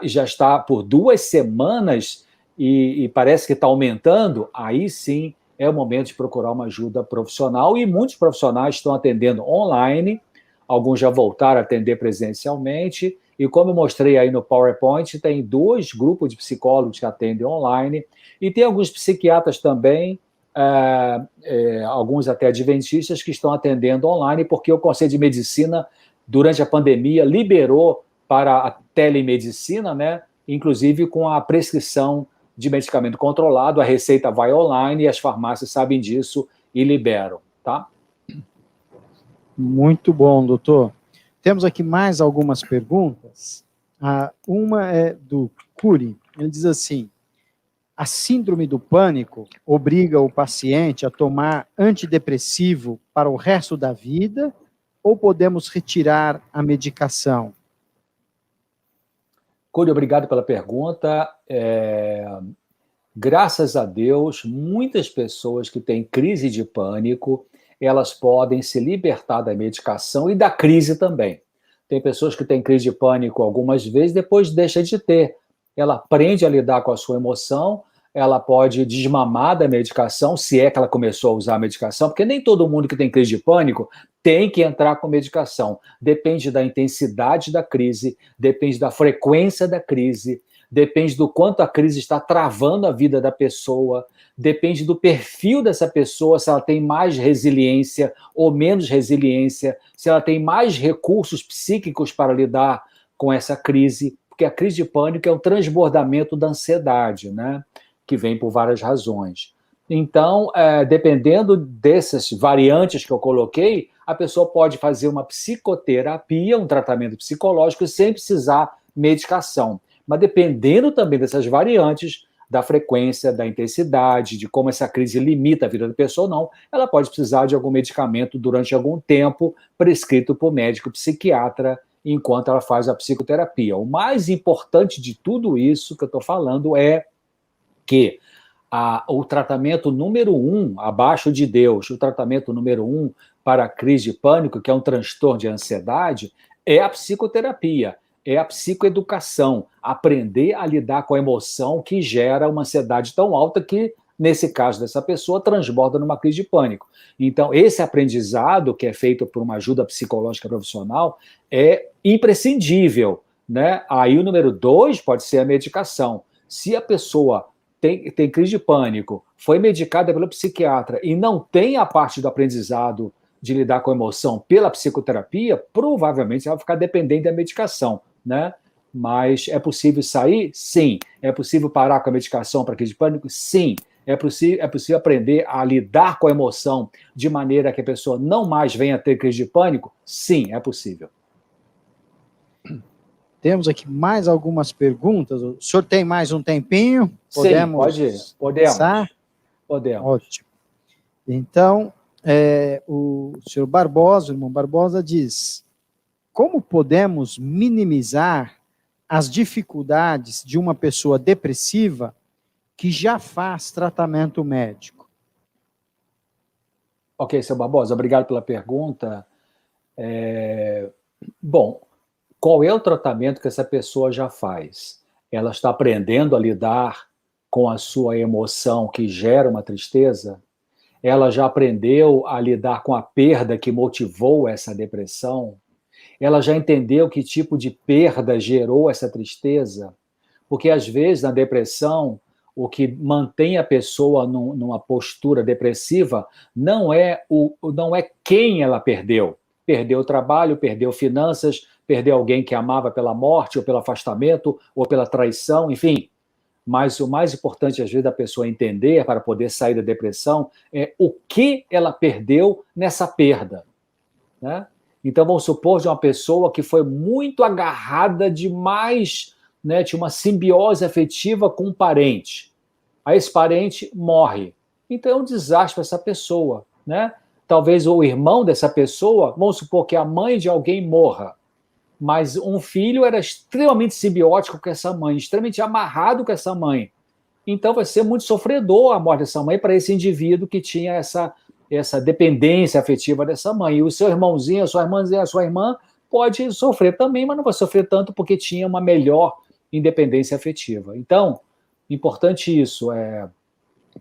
Já está por 2 semanas e parece que está aumentando, aí sim é o momento de procurar uma ajuda profissional, e muitos profissionais estão atendendo online, alguns já voltaram a atender presencialmente, e como eu mostrei aí no PowerPoint, tem 2 grupos de psicólogos que atendem online, e tem alguns psiquiatras também, alguns até adventistas, que estão atendendo online, porque o Conselho de Medicina, durante a pandemia, liberou para a telemedicina, né? Inclusive com a prescrição de medicamento controlado, a receita vai online e as farmácias sabem disso e liberam, tá? Muito bom, doutor. Temos aqui mais algumas perguntas. Uma é do Curi. Ele diz assim: a síndrome do pânico obriga o paciente a tomar antidepressivo para o resto da vida ou podemos retirar a medicação? Curi, obrigado pela pergunta. Graças a Deus, muitas pessoas que têm crise de pânico, elas podem se libertar da medicação e da crise também. Tem pessoas que têm crise de pânico algumas vezes, depois deixa de ter. Ela aprende a lidar com a sua emoção, ela pode desmamar da medicação, se é que ela começou a usar a medicação, porque nem todo mundo que tem crise de pânico tem que entrar com medicação. Depende da intensidade da crise, depende da frequência da crise, depende do quanto a crise está travando a vida da pessoa, depende do perfil dessa pessoa, se ela tem mais resiliência ou menos resiliência, se ela tem mais recursos psíquicos para lidar com essa crise, porque a crise de pânico é um transbordamento da ansiedade, né? Que vem por várias razões. Então, dependendo dessas variantes que eu coloquei, a pessoa pode fazer uma psicoterapia, um tratamento psicológico, sem precisar medicação. Mas dependendo também dessas variantes, da frequência, da intensidade, de como essa crise limita a vida da pessoa ou não, ela pode precisar de algum medicamento durante algum tempo, prescrito por médico psiquiatra, enquanto ela faz a psicoterapia. O mais importante de tudo isso que eu estou falando é que o tratamento número 1, abaixo de Deus, o tratamento número 1 para a crise de pânico, que é um transtorno de ansiedade, é a psicoterapia, é a psicoeducação, aprender a lidar com a emoção que gera uma ansiedade tão alta que, nesse caso dessa pessoa, transborda numa crise de pânico. Então, esse aprendizado, que é feito por uma ajuda psicológica profissional, é imprescindível, né? Aí o número 2 pode ser a medicação. Se a pessoa tem crise de pânico, foi medicada pelo psiquiatra e não tem a parte do aprendizado de lidar com a emoção pela psicoterapia, provavelmente ela vai ficar dependente da medicação, né? Mas é possível sair? Sim. É possível parar com a medicação para crise de pânico? Sim. É possível aprender a lidar com a emoção de maneira que a pessoa não mais venha a ter crise de pânico? Sim, é possível. Temos aqui mais algumas perguntas. O senhor tem mais um tempinho? Podemos? Sim, podemos. Podemos. Ótimo. Então, o senhor Barbosa, o irmão Barbosa, diz: como podemos minimizar as dificuldades de uma pessoa depressiva que já faz tratamento médico? Ok, seu Barbosa, obrigado pela pergunta. Bom, qual é o tratamento que essa pessoa já faz? Ela está aprendendo a lidar com a sua emoção que gera uma tristeza? Ela já aprendeu a lidar com a perda que motivou essa depressão? Ela já entendeu que tipo de perda gerou essa tristeza? Porque, às vezes, na depressão, o que mantém a pessoa numa postura depressiva não é quem ela perdeu. Perdeu o trabalho, perdeu finanças, perdeu alguém que amava pela morte, ou pelo afastamento, ou pela traição, enfim. Mas o mais importante, às vezes, da pessoa entender para poder sair da depressão é o que ela perdeu nessa perda, né? Então, vamos supor de uma pessoa que foi muito agarrada demais, né, tinha uma simbiose afetiva com um parente. Aí esse parente morre. Então, é um desastre para essa pessoa, né? Talvez o irmão dessa pessoa, vamos supor que a mãe de alguém morra, mas um filho era extremamente simbiótico com essa mãe, extremamente amarrado com essa mãe. Então vai ser muito sofredor a morte dessa mãe para esse indivíduo que tinha essa dependência afetiva dessa mãe. E o seu irmãozinho, a sua irmãzinha, a sua irmã pode sofrer também, mas não vai sofrer tanto porque tinha uma melhor independência afetiva. Então, importante isso,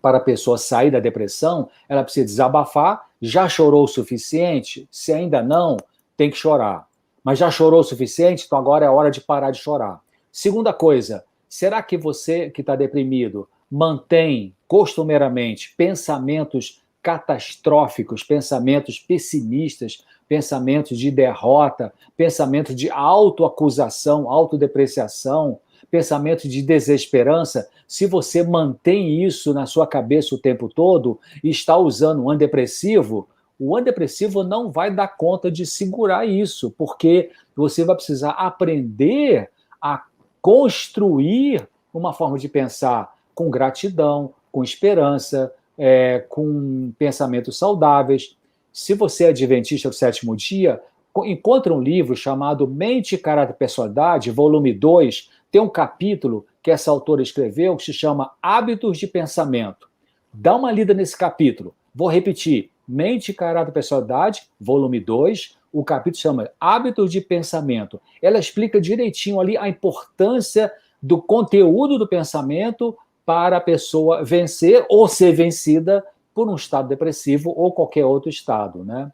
para a pessoa sair da depressão, ela precisa desabafar. Já chorou o suficiente? Se ainda não, tem que chorar. Mas já chorou o suficiente? Então agora é hora de parar de chorar. Segunda coisa, será que você que está deprimido mantém costumeiramente pensamentos catastróficos, pensamentos pessimistas, pensamentos de derrota, pensamentos de autoacusação, autodepreciação, pensamento de desesperança? Se você mantém isso na sua cabeça o tempo todo e está usando um antidepressivo, o antidepressivo não vai dar conta de segurar isso, porque você vai precisar aprender a construir uma forma de pensar com gratidão, com esperança, com pensamentos saudáveis. Se você é adventista do sétimo dia, encontre um livro chamado Mente, Caráter e Personalidade, volume 2, tem um capítulo que essa autora escreveu que se chama Hábitos de Pensamento. Dá uma lida nesse capítulo. Vou repetir. Mente, Caráter e Personalidade, volume 2, o capítulo chama Hábitos de Pensamento. Ela explica direitinho ali a importância do conteúdo do pensamento para a pessoa vencer ou ser vencida por um estado depressivo ou qualquer outro estado, né?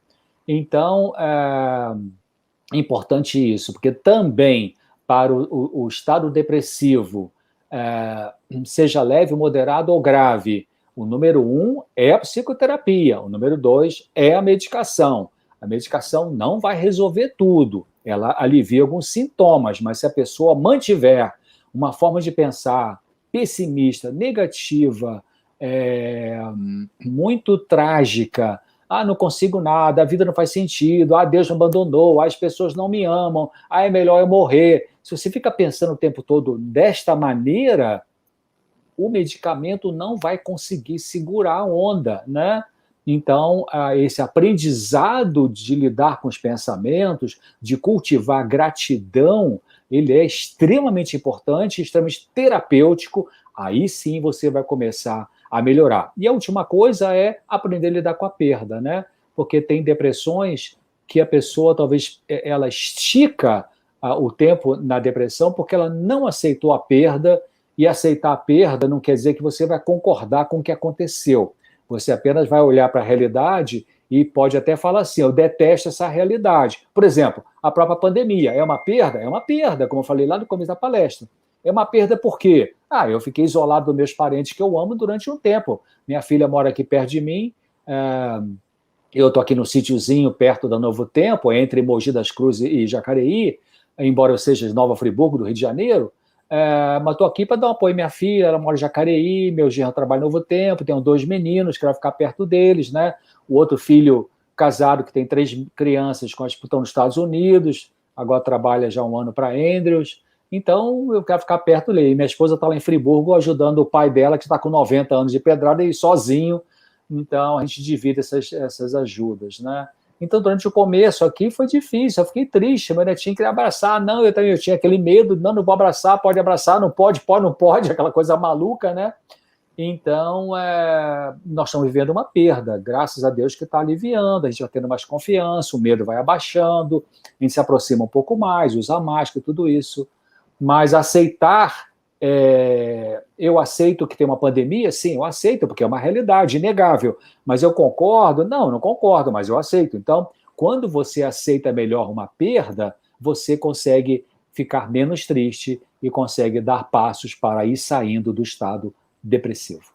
Então, é importante isso, porque também para o estado depressivo, seja leve, moderado ou grave, o número 1 é a psicoterapia, o número 2 é a medicação. A medicação não vai resolver tudo, ela alivia alguns sintomas, mas se a pessoa mantiver uma forma de pensar pessimista, negativa, muito trágica, não consigo nada, a vida não faz sentido, Deus me abandonou, as pessoas não me amam, é melhor eu morrer. Se você fica pensando o tempo todo desta maneira, o medicamento não vai conseguir segurar a onda, né? Então, esse aprendizado de lidar com os pensamentos, de cultivar gratidão, ele é extremamente importante, extremamente terapêutico. Aí sim você vai começar a melhorar. E a última coisa é aprender a lidar com a perda, né? Porque tem depressões que a pessoa talvez ela estica o tempo na depressão porque ela não aceitou a perda. E aceitar a perda não quer dizer que você vai concordar com o que aconteceu. Você apenas vai olhar para a realidade e pode até falar assim, eu detesto essa realidade. Por exemplo, a própria pandemia é uma perda? É uma perda, como eu falei lá no começo da palestra. É uma perda por quê? Eu fiquei isolado dos meus parentes que eu amo durante um tempo. Minha filha mora aqui perto de mim, eu estou aqui no sítiozinho perto da Novo Tempo, entre Mogi das Cruzes e Jacareí, embora eu seja de Nova Friburgo, do Rio de Janeiro, mas estou aqui para dar um apoio à minha filha, ela mora em Jacareí, meu genro trabalha no Novo Tempo, tenho 2 meninos, quero ficar perto deles, né? O outro filho casado, que tem 3 crianças, estão nos Estados Unidos, agora trabalha já um ano para Andrews, então eu quero ficar perto dele. Minha esposa está lá em Friburgo ajudando o pai dela, que está com 90 anos de pedrada e sozinho, então a gente divide essas ajudas, né? Então, durante o começo aqui foi difícil, eu fiquei triste, meu netinho queria abraçar, não, eu tinha aquele medo, não vou abraçar, não pode, não pode, aquela coisa maluca, né? Então, nós estamos vivendo uma perda, graças a Deus que está aliviando, a gente vai tendo mais confiança, o medo vai abaixando, a gente se aproxima um pouco mais, usa máscara, tudo isso, mas aceitar, eu aceito que tem uma pandemia? Sim, eu aceito, porque é uma realidade inegável, mas eu concordo? Não concordo, mas eu aceito. Então, quando você aceita melhor uma perda, você consegue ficar menos triste e consegue dar passos para ir saindo do estado depressivo.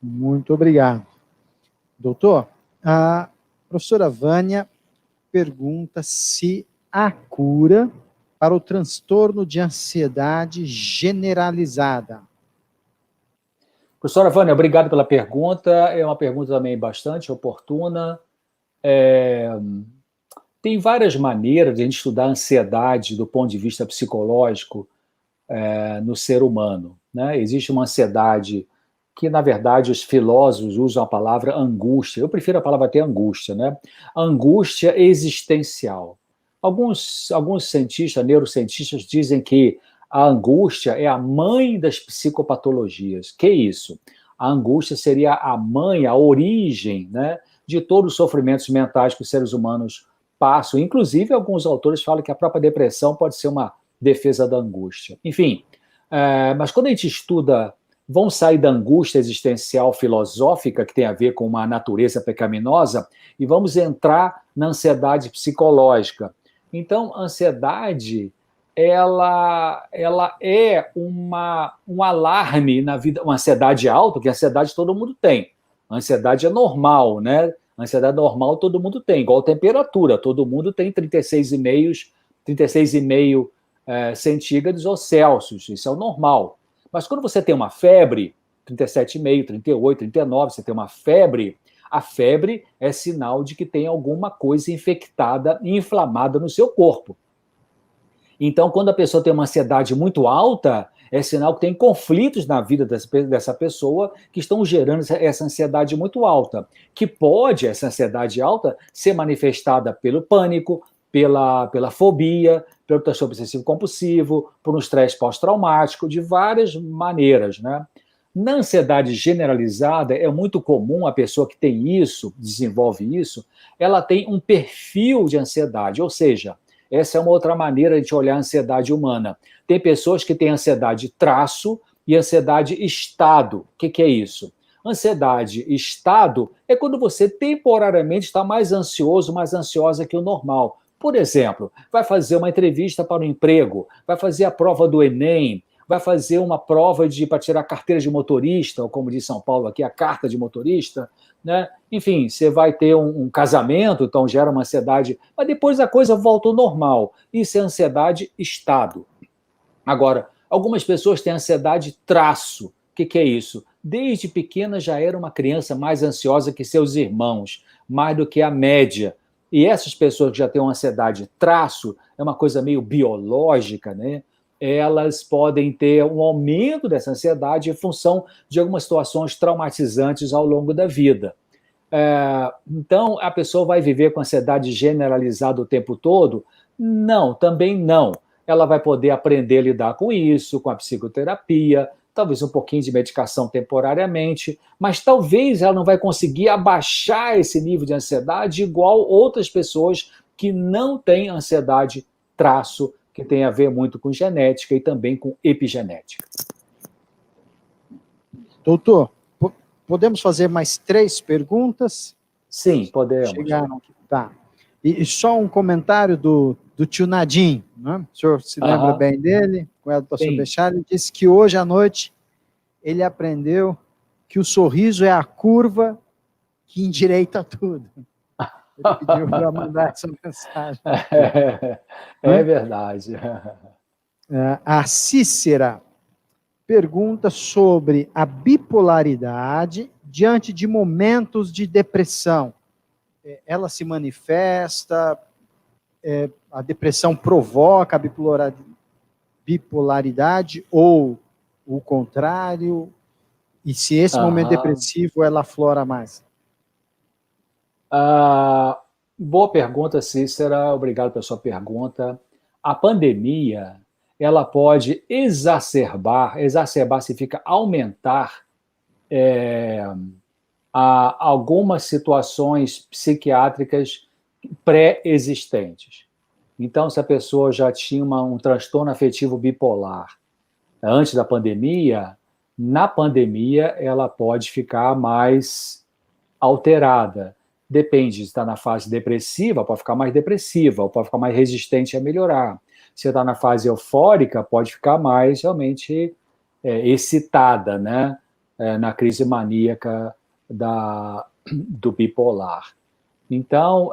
Muito obrigado. Doutor, a professora Vânia pergunta se há cura para o transtorno de ansiedade generalizada. Professora Vânia, obrigado pela pergunta. É uma pergunta também bastante oportuna. Tem várias maneiras de a gente estudar a ansiedade do ponto de vista psicológico no ser humano, né? Existe uma ansiedade que, na verdade, os filósofos usam a palavra angústia. Eu prefiro a palavra até angústia, né? Angústia existencial. Alguns cientistas, neurocientistas, dizem que a angústia é a mãe das psicopatologias. Que isso? A angústia seria a mãe, a origem, né, de todos os sofrimentos mentais que os seres humanos passam. Inclusive, alguns autores falam que a própria depressão pode ser uma defesa da angústia. Enfim, mas quando a gente estuda, vamos sair da angústia existencial filosófica, que tem a ver com uma natureza pecaminosa, e vamos entrar na ansiedade psicológica. Então, a ansiedade, ela é um alarme na vida, uma ansiedade alta, porque a ansiedade todo mundo tem. A ansiedade é normal, né? A ansiedade normal todo mundo tem, igual temperatura, todo mundo tem 36,5 centígrados ou Celsius, isso é o normal. Mas quando você tem uma febre, 37,5, 38, 39, você tem uma febre, a febre é sinal de que tem alguma coisa infectada e inflamada no seu corpo. Então, quando a pessoa tem uma ansiedade muito alta, é sinal que tem conflitos na vida dessa pessoa que estão gerando essa ansiedade muito alta, que pode, essa ansiedade alta, ser manifestada pelo pânico, pela fobia, pelo transtorno obsessivo compulsivo, por um estresse pós-traumático, de várias maneiras, né? Na ansiedade generalizada, é muito comum a pessoa que tem isso, desenvolve isso, ela tem um perfil de ansiedade, ou seja, essa é uma outra maneira de olhar a ansiedade humana. Tem pessoas que têm ansiedade traço e ansiedade estado. O que é isso? Ansiedade estado é quando você temporariamente está mais ansioso, mais ansiosa que o normal. Por exemplo, vai fazer uma entrevista para um emprego, vai fazer a prova do Enem, vai fazer uma prova para tirar a carteira de motorista, ou como diz São Paulo aqui, a carta de motorista, né? Enfim, você vai ter um casamento, então gera uma ansiedade, mas depois a coisa volta ao normal. Isso é ansiedade estado. Agora, algumas pessoas têm ansiedade traço. O que é isso? Desde pequena já era uma criança mais ansiosa que seus irmãos, mais do que a média. E essas pessoas que já têm uma ansiedade traço, é uma coisa meio biológica, né? Elas podem ter um aumento dessa ansiedade em função de algumas situações traumatizantes ao longo da vida. Então, a pessoa vai viver com ansiedade generalizada o tempo todo? Não, também não. Ela vai poder aprender a lidar com isso, com a psicoterapia, talvez um pouquinho de medicação temporariamente, mas talvez ela não vai conseguir abaixar esse nível de ansiedade igual outras pessoas que não têm ansiedade traço, que tem a ver muito com genética e também com epigenética. Doutor, podemos fazer mais 3 perguntas? Sim, podemos. Chegaram aqui. Tá. E só um comentário do do tio Nadim, né? O senhor se lembra bem dele? Com o pastor Bechara, ele disse que hoje à noite ele aprendeu que o sorriso é a curva que endireita tudo. Ele pediu para mandar essa mensagem. É verdade. A Cícera pergunta sobre a bipolaridade diante de momentos de depressão. Ela se manifesta, a depressão provoca a bipolaridade ou o contrário? E se esse momento depressivo ela aflora mais? Boa pergunta, Cícera. Obrigado pela sua pergunta. A pandemia, ela pode exacerbar significa aumentar algumas situações psiquiátricas pré-existentes. Então, se a pessoa já tinha um transtorno afetivo bipolar antes da pandemia, na pandemia ela pode ficar mais alterada. Depende, se está na fase depressiva, pode ficar mais depressiva, ou pode ficar mais resistente a melhorar. Se está na fase eufórica, pode ficar mais realmente excitada, né? Na crise maníaca do bipolar. Então,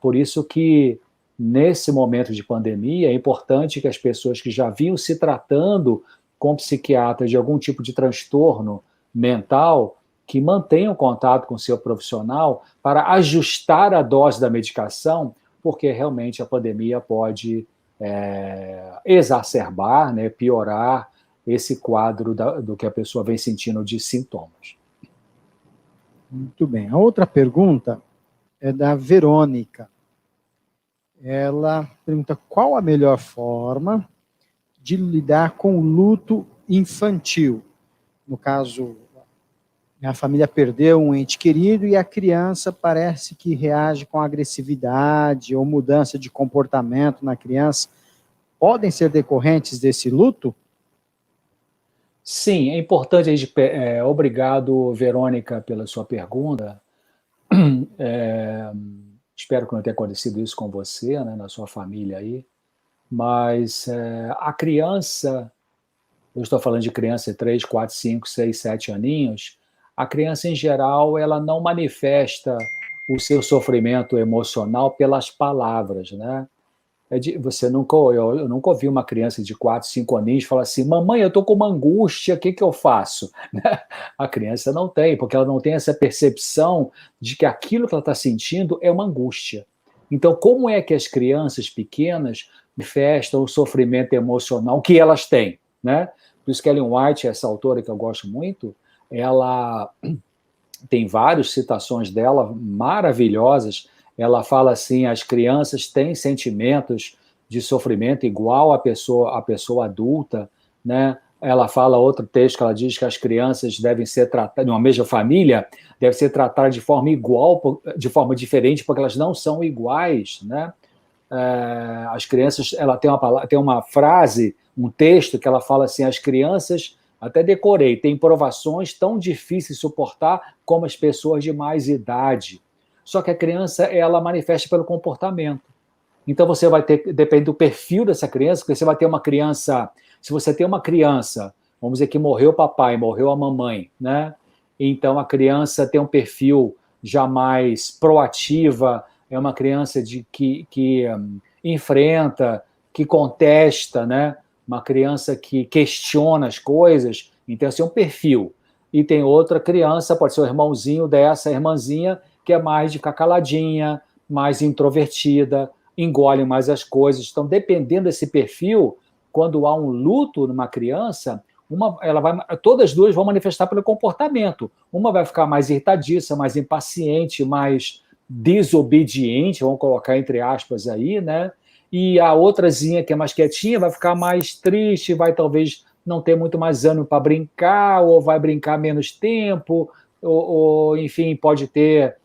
por isso que nesse momento de pandemia é importante que as pessoas que já vinham se tratando com psiquiatras de algum tipo de transtorno mental, que mantenham contato com o seu profissional para ajustar a dose da medicação, porque realmente a pandemia pode exacerbar, né, piorar esse quadro do que a pessoa vem sentindo de sintomas. Muito bem. A outra pergunta é da Verônica. Ela pergunta qual a melhor forma de lidar com o luto infantil. No caso, a família perdeu um ente querido e a criança parece que reage com agressividade ou mudança de comportamento na criança. Podem ser decorrentes desse luto? Sim, é importante a gente... obrigado, Verônica, pela sua pergunta. Espero que não tenha acontecido isso com você, né, na sua família aí. Mas a criança, eu estou falando de criança de 3, 4, 5, 6, 7 aninhos, a criança, em geral, ela não manifesta o seu sofrimento emocional pelas palavras, né? Eu nunca ouvi uma criança de 4, 5 aninhos falar assim: mamãe, eu estou com uma angústia, o que eu faço? A criança não tem, porque ela não tem essa percepção de que aquilo que ela está sentindo é uma angústia. Então, como é que as crianças pequenas manifestam o sofrimento emocional que elas têm, né? Por isso que Ellen White, essa autora que eu gosto muito, ela tem várias citações dela maravilhosas. Ela fala assim: as crianças têm sentimentos de sofrimento igual à pessoa adulta, né? Ela fala outro texto que ela diz que as crianças devem ser tratadas, numa mesma família, devem ser tratadas de forma igual, de forma diferente, porque elas não são iguais, né? As crianças, ela tem uma frase, um texto que ela fala assim: as crianças, até decorei, têm provações tão difíceis de suportar como as pessoas de mais idade. Só que a criança, ela manifesta pelo comportamento. Então você vai ter, depende do perfil dessa criança, porque você vai ter uma criança, se você tem uma criança, vamos dizer que morreu o papai, morreu a mamãe, né? Então a criança tem um perfil já mais proativa, é uma criança que enfrenta, que contesta, né? Uma criança que questiona as coisas, então esse é um perfil. E tem outra criança, pode ser o irmãozinho dessa irmãzinha, que é mais de ficar caladinha, mais introvertida, engole mais as coisas. Então, dependendo desse perfil, quando há um luto numa criança, todas as duas vão manifestar pelo comportamento. Uma vai ficar mais irritadiça, mais impaciente, mais desobediente, vamos colocar entre aspas aí, né? E a outrazinha, que é mais quietinha, vai ficar mais triste, vai talvez não ter muito mais ânimo para brincar, ou vai brincar menos tempo, ou enfim, pode ter...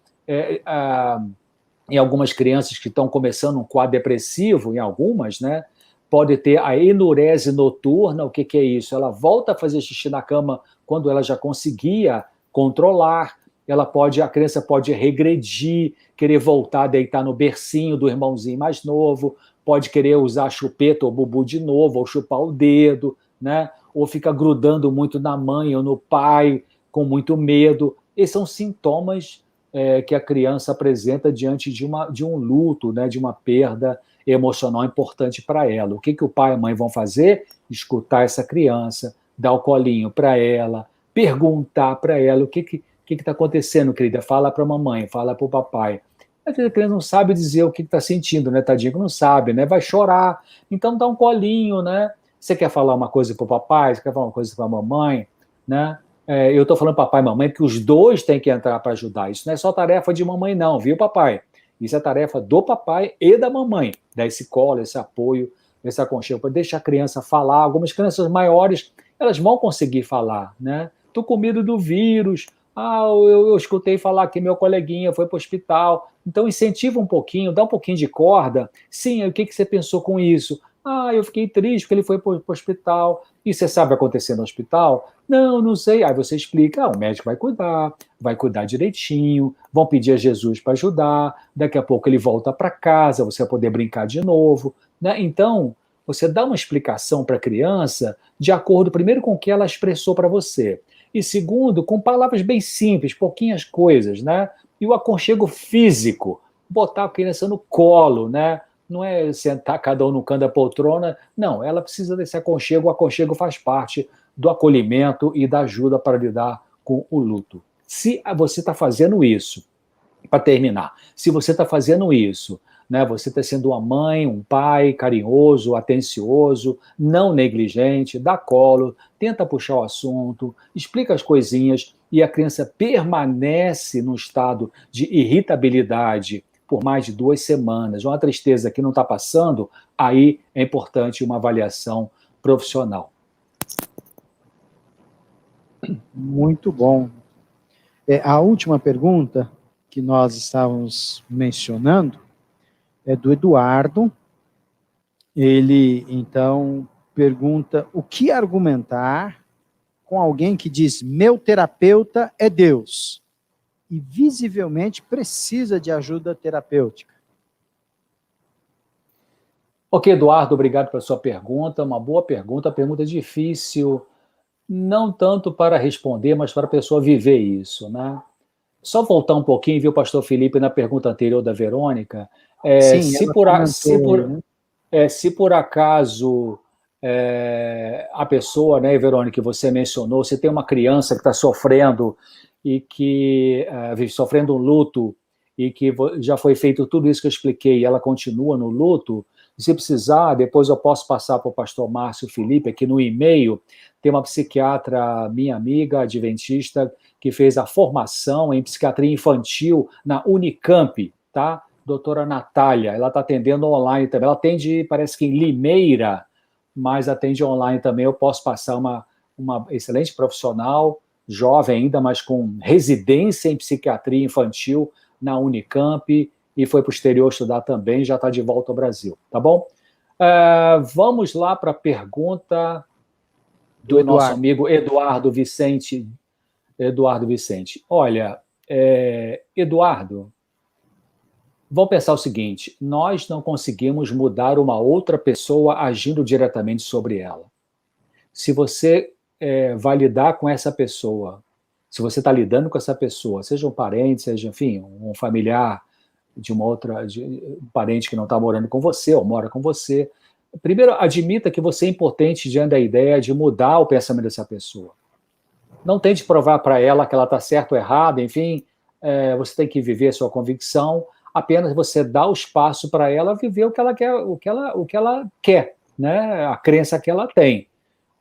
em algumas crianças que estão começando um quadro depressivo, em algumas, né, pode ter a enurese noturna. O que é isso? Ela volta a fazer xixi na cama quando ela já conseguia controlar. A criança pode regredir, querer voltar a deitar no bercinho do irmãozinho mais novo, pode querer usar chupeta ou bubu de novo, ou chupar o dedo, né? Ou fica grudando muito na mãe ou no pai, com muito medo. Esses são sintomas que a criança apresenta diante de um luto, né? De uma perda emocional importante para ela. O que o pai e a mãe vão fazer? Escutar essa criança, dar o colinho para ela, perguntar para ela o que está acontecendo, querida. Fala para a mamãe, fala para o papai. Às vezes a criança não sabe dizer o que está sentindo, né, tadinho, que não sabe, né? Vai chorar, então dá um colinho, né? Você quer falar uma coisa para o papai, você quer falar uma coisa para a mamãe, né? Eu estou falando papai e mamãe porque os dois têm que entrar para ajudar. Isso não é só tarefa de mamãe, não, viu, papai? Isso é tarefa do papai e da mamãe, dar esse colo, esse apoio, esse aconchego, para deixar a criança falar. Algumas crianças maiores, elas vão conseguir falar, né? Estou com medo do vírus. Eu escutei falar que meu coleguinha foi para o hospital. Então, incentiva um pouquinho, dá um pouquinho de corda. Sim, o que você pensou com isso? Eu fiquei triste porque ele foi para o hospital. E você sabe o que aconteceu no hospital? Não, não sei. Aí você explica, o médico vai cuidar direitinho, vão pedir a Jesus para ajudar, daqui a pouco ele volta para casa, você vai poder brincar de novo, né? Então, você dá uma explicação para a criança de acordo, primeiro, com o que ela expressou para você, e segundo, com palavras bem simples, pouquinhas coisas, né? E o aconchego físico, botar a criança no colo, né? Não é sentar cada um no canto da poltrona, não, ela precisa desse aconchego, o aconchego faz parte do acolhimento e da ajuda para lidar com o luto. Se você está fazendo isso, para terminar, se você está fazendo isso, né, você está sendo uma mãe, um pai carinhoso, atencioso, não negligente, dá colo, tenta puxar o assunto, explica as coisinhas e a criança permanece no estado de irritabilidade por mais de 2 semanas, uma tristeza que não está passando, aí é importante uma avaliação profissional. Muito bom. A última pergunta que nós estávamos mencionando é do Eduardo. Ele, então, pergunta o que argumentar com alguém que diz, meu terapeuta é Deus, e visivelmente precisa de ajuda terapêutica. Ok, Eduardo, obrigado pela sua pergunta, uma boa pergunta difícil, não tanto para responder, mas para a pessoa viver isso, né? Só voltar um pouquinho, viu, pastor Felipe, na pergunta anterior da Verônica, Sim, ela comentou aí, né? se por acaso a pessoa, né, Verônica, que você mencionou, você tem uma criança que está sofrendo e que sofrendo um luto e que já foi feito tudo isso que eu expliquei e ela continua no luto, se precisar, depois eu posso passar para o pastor Márcio Felipe, aqui no e-mail, tem uma psiquiatra, minha amiga, adventista, que fez a formação em psiquiatria infantil na Unicamp, tá? Doutora Natália, ela está atendendo online também, ela atende, parece que em Limeira, mas atende online também, eu posso passar uma excelente profissional, jovem ainda, mas com residência em psiquiatria infantil na Unicamp, e foi para o exterior estudar também, já está de volta ao Brasil, tá bom? Vamos lá para a pergunta do nosso amigo Eduardo Vicente. Olha, Eduardo, vamos pensar o seguinte, nós não conseguimos mudar uma outra pessoa agindo diretamente sobre ela. Se você vai lidar com essa pessoa, se você está lidando com essa pessoa, seja um parente, seja, enfim, um familiar de uma outra, um parente que não está morando com você ou mora com você, primeiro, admita que você é impotente diante da ideia de mudar o pensamento dessa pessoa. Não tente provar para ela que ela está certa ou errada, enfim, você tem que viver a sua convicção, apenas você dá o espaço para ela viver o que ela quer, né? A crença que ela tem.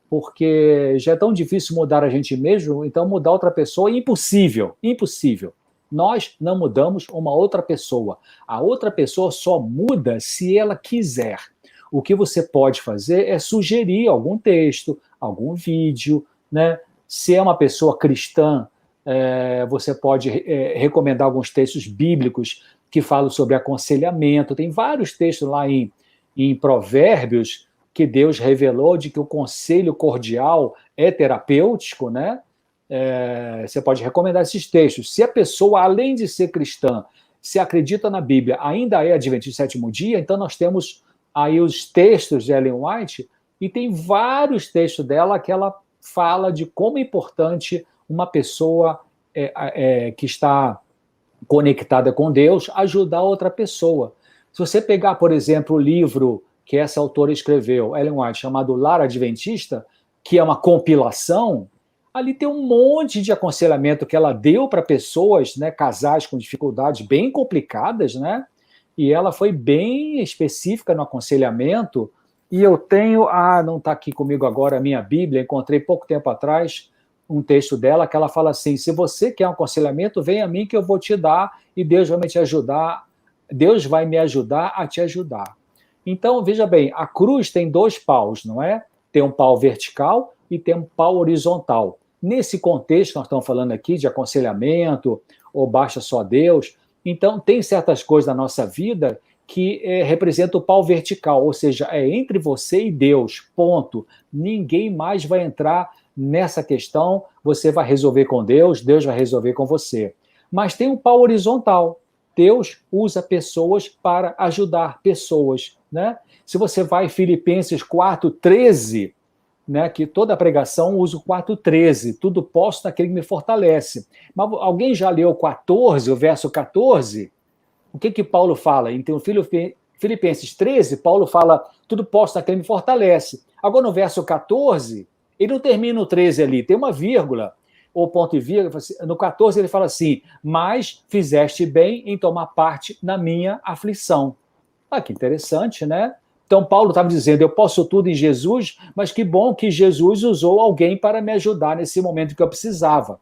Porque já é tão difícil mudar a gente mesmo, então mudar outra pessoa é impossível, impossível. Nós não mudamos uma outra pessoa. A outra pessoa só muda se ela quiser. O que você pode fazer é sugerir algum texto, algum vídeo, né? Se é uma pessoa cristã, você pode recomendar alguns textos bíblicos que falam sobre aconselhamento. Tem vários textos lá em Provérbios que Deus revelou de que o conselho cordial é terapêutico, né? Você pode recomendar esses textos. Se a pessoa, além de ser cristã, se acredita na Bíblia, ainda é adventista do sétimo dia, então nós temos aí os textos de Ellen White, e tem vários textos dela que ela fala de como é importante uma pessoa que está conectada com Deus ajudar outra pessoa. Se você pegar, por exemplo, o livro que essa autora escreveu, Ellen White, chamado Lar Adventista, que é uma compilação, ali tem um monte de aconselhamento que ela deu para pessoas, né, casais com dificuldades bem complicadas, né? E ela foi bem específica no aconselhamento. E eu tenho, não está aqui comigo agora a minha Bíblia, encontrei pouco tempo atrás um texto dela que ela fala assim: se você quer um aconselhamento, vem a mim que eu vou te dar e Deus vai te ajudar, Deus vai me ajudar a te ajudar. Então, veja bem, a cruz tem 2 paus, não é? Tem um pau vertical e tem um pau horizontal. Nesse contexto, nós estamos falando aqui de aconselhamento, ou baixa só Deus, então tem certas coisas da nossa vida que representa o pau vertical, ou seja, é entre você e Deus, ponto. Ninguém mais vai entrar nessa questão, você vai resolver com Deus, Deus vai resolver com você. Mas tem um pau horizontal. Deus usa pessoas para ajudar pessoas, né? Se você vai em Filipenses 4:13, né, que toda pregação usa o 4:13, tudo posso naquele que me fortalece. Mas alguém já leu 14, o verso 14? O que Paulo fala? Então, Filipenses 13, Paulo fala, tudo posso naquele que me fortalece. Agora, no verso 14, ele não termina o 13 ali, tem uma vírgula, ou ponto e vírgula. No 14 ele fala assim, mas fizeste bem em tomar parte na minha aflição. Que interessante, né? Então, Paulo estava dizendo, eu posso tudo em Jesus, mas que bom que Jesus usou alguém para me ajudar nesse momento que eu precisava.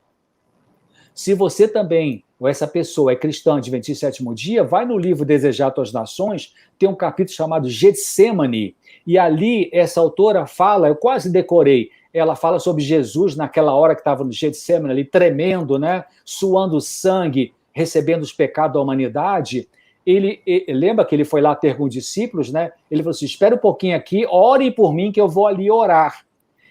Se você também, ou essa pessoa é cristã, adventista sétimo dia, vai no livro Desejar Tuas Nações, tem um capítulo chamado Getsemane, e ali essa autora fala, eu quase decorei, ela fala sobre Jesus naquela hora que estava no Getsemane ali, tremendo, né? Suando sangue, recebendo os pecados da humanidade. Ele lembra que ele foi lá ter com os discípulos, né? Ele falou assim, espera um pouquinho aqui, orem por mim que eu vou ali orar.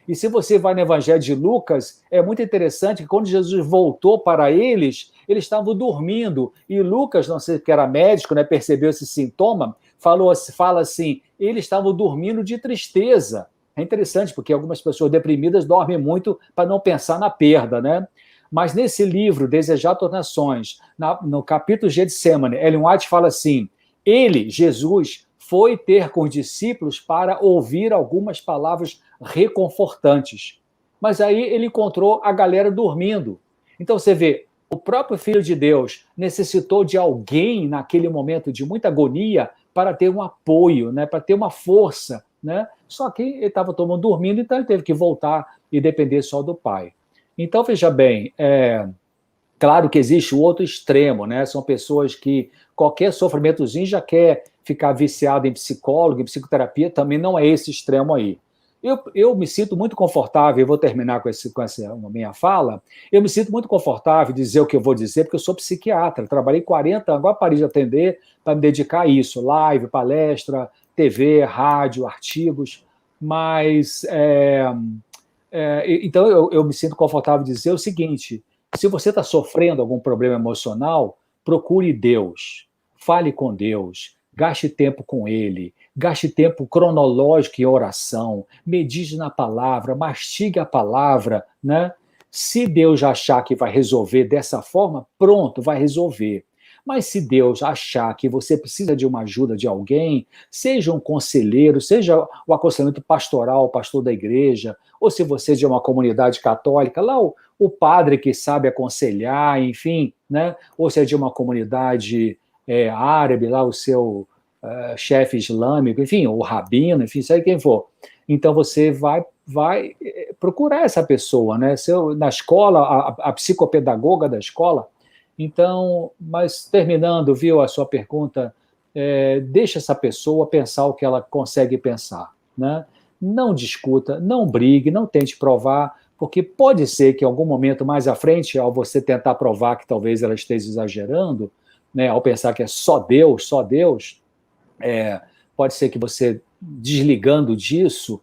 E se você vai no Evangelho de Lucas, é muito interessante que quando Jesus voltou para eles, eles estavam dormindo. E Lucas, não sei que era médico, né, percebeu esse sintoma, fala assim, eles estavam dormindo de tristeza. É interessante, porque algumas pessoas deprimidas dormem muito para não pensar na perda, né? Mas nesse livro, Desejar Tuas Nações, no capítulo Getsemane, Ellen White fala assim, ele, Jesus, foi ter com os discípulos para ouvir algumas palavras reconfortantes. Mas aí ele encontrou a galera dormindo. Então você vê, o próprio Filho de Deus necessitou de alguém naquele momento de muita agonia para ter um apoio, né, para ter uma força, né? Só que ele estava dormindo, então ele teve que voltar e depender só do Pai. Então, veja bem, claro que existe o outro extremo, né? São pessoas que qualquer sofrimentozinho já quer ficar viciado em psicólogo, em psicoterapia, também não é esse extremo aí. Eu me sinto muito confortável, eu vou terminar com essa minha fala, eu me sinto muito confortável em dizer o que eu vou dizer, porque eu sou psiquiatra, trabalhei 40 anos, agora parei de atender para me dedicar a isso, live, palestra, TV, rádio, artigos, mas... então eu me sinto confortável em dizer o seguinte, se você está sofrendo algum problema emocional, procure Deus, fale com Deus, gaste tempo com Ele, gaste tempo cronológico em oração, medite na palavra, mastigue a palavra, né? Se Deus achar que vai resolver dessa forma, pronto, vai resolver. Mas se Deus achar que você precisa de uma ajuda de alguém, seja um conselheiro, seja o aconselhamento pastoral, o pastor da igreja, ou se você é de uma comunidade católica, lá o padre que sabe aconselhar, enfim, né? Ou se é de uma comunidade árabe, lá o seu chefe islâmico, enfim, o rabino, enfim, seja quem for. Então você vai procurar essa pessoa, né? Na escola, a psicopedagoga da escola. Então, mas terminando, viu, a sua pergunta, deixa essa pessoa pensar o que ela consegue pensar, né? Não discuta, não brigue, não tente provar, porque pode ser que em algum momento mais à frente, ao você tentar provar que talvez ela esteja exagerando, né, ao pensar que é só Deus, pode ser que você, desligando disso,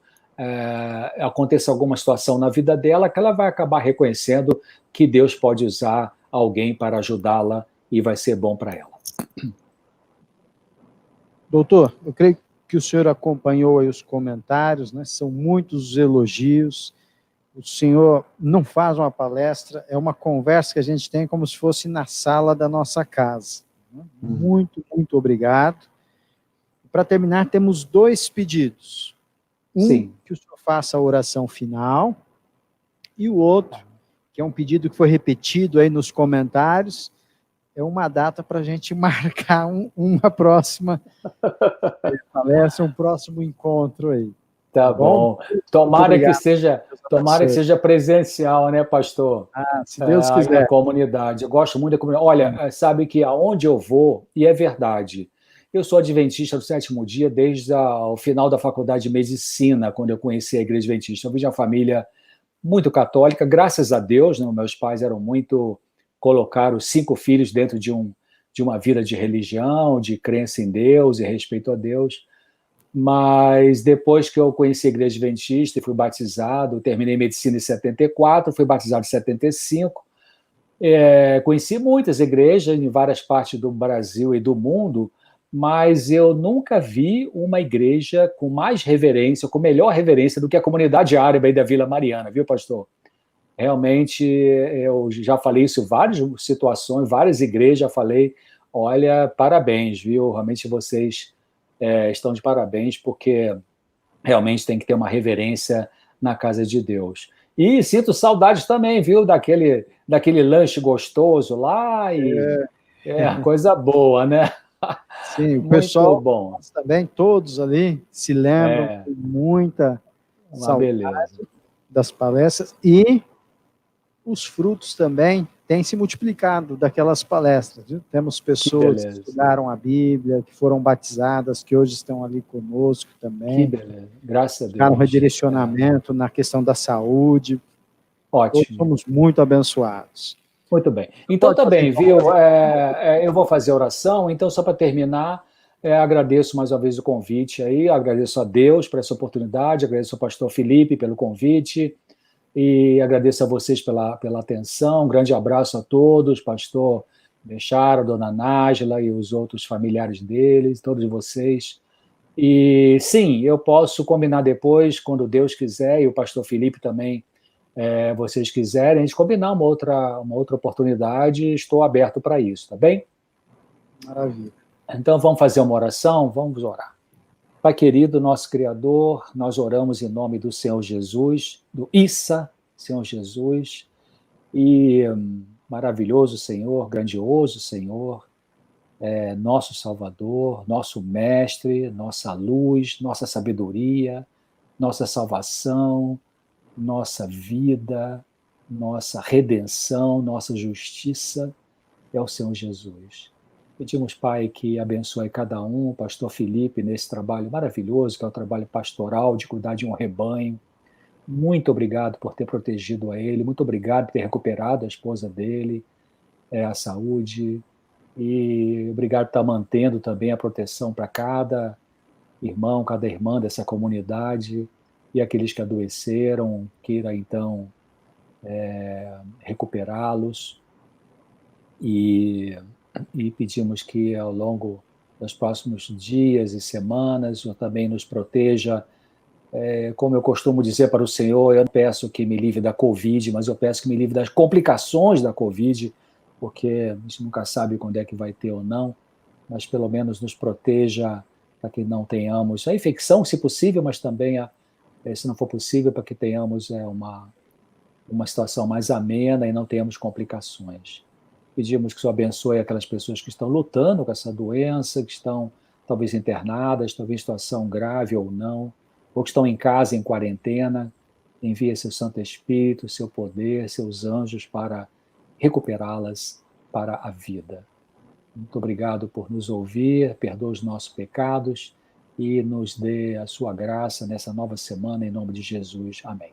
aconteça alguma situação na vida dela que ela vai acabar reconhecendo que Deus pode usar alguém para ajudá-la e vai ser bom para ela. Doutor, eu creio que o senhor acompanhou aí os comentários, né? São muitos elogios. O senhor não faz uma palestra, é uma conversa que a gente tem como se fosse na sala da nossa casa. Muito, muito obrigado. Para terminar, temos 2 pedidos. Sim. Que o senhor faça a oração final, e o outro, que é um pedido que foi repetido aí nos comentários, é uma data para a gente marcar uma próxima palestra, um próximo encontro aí. Tá bom. Tomara que obrigado. seja presencial, né, pastor? Se Deus Aí na quiser. comunidade. Eu gosto muito da comunidade. Olha, sabe que aonde eu vou, e é verdade, eu sou adventista do 7º dia desde o final da faculdade de medicina, quando eu conheci a igreja adventista. Eu vim de uma família muito católica, graças a Deus, né? Meus pais eram muito, colocaram os 5 filhos dentro de uma vida de religião, de crença em Deus e respeito a Deus. Mas depois que eu conheci a igreja adventista e fui batizado, terminei medicina em 74, fui batizado em 75, conheci muitas igrejas em várias partes do Brasil e do mundo, mas eu nunca vi uma igreja com mais reverência, com melhor reverência do que a comunidade árabe aí da Vila Mariana, viu, pastor? Realmente, eu já falei isso em várias situações, várias igrejas, já falei, olha, parabéns, viu? Realmente vocês estão de parabéns, porque realmente tem que ter uma reverência na casa de Deus. E sinto saudades também, viu, daquele lanche gostoso lá, e coisa boa, né? Sim, o Muito pessoal bom. também, todos ali, se lembram É, com muita uma saudade beleza. das palestras, e os frutos também têm se multiplicado daquelas palestras, viu? Temos Que pessoas que beleza. estudaram a Bíblia, que foram batizadas, que hoje estão ali conosco Que também, beleza. Graças a buscaram Deus. redirecionamento na questão da saúde. Todos Ótimo. somos muito abençoados. Muito bem. Então Pode tá fazer bem, então. viu? Eu vou fazer a oração, então só para terminar, agradeço mais uma vez o convite aí, agradeço a Deus por essa oportunidade, agradeço ao pastor Felipe pelo convite, e agradeço a vocês pela atenção. Um grande abraço a todos, pastor Bechara, dona Nájila e os outros familiares deles, todos vocês. E sim, eu posso combinar depois, quando Deus quiser, e o pastor Felipe também, vocês quiserem, a gente combinar uma outra oportunidade, estou aberto para isso, tá bem? Maravilha. Então vamos fazer uma oração, vamos orar. Pai querido, nosso Criador, nós oramos em nome do Senhor Jesus, do Issa, Senhor Jesus, e maravilhoso Senhor, grandioso Senhor, nosso Salvador, nosso Mestre, nossa luz, nossa sabedoria, nossa salvação, nossa vida, nossa redenção, nossa justiça, é o Senhor Jesus. Pedimos, Pai, que abençoe cada um, o pastor Felipe, nesse trabalho maravilhoso, que é o trabalho pastoral, de cuidar de um rebanho. Muito obrigado por ter protegido a ele, muito obrigado por ter recuperado a esposa dele, a saúde, e obrigado por estar mantendo também a proteção para cada irmão, cada irmã dessa comunidade, e aqueles que adoeceram, queira então recuperá-los, e pedimos que ao longo dos próximos dias e semanas o Senhor também nos proteja. Como eu costumo dizer para o Senhor, eu não peço que me livre da Covid, mas eu peço que me livre das complicações da Covid, porque a gente nunca sabe quando é que vai ter ou não, mas pelo menos nos proteja para que não tenhamos a infecção, se possível, mas também, se não for possível, para que tenhamos uma situação mais amena e não tenhamos complicações. Pedimos que o Senhor abençoe aquelas pessoas que estão lutando com essa doença, que estão talvez internadas, talvez em situação grave ou não, ou que estão em casa em quarentena. Envia seu Santo Espírito, seu poder, seus anjos para recuperá-las para a vida. Muito obrigado por nos ouvir, perdoa os nossos pecados e nos dê a sua graça nessa nova semana, em nome de Jesus. Amém.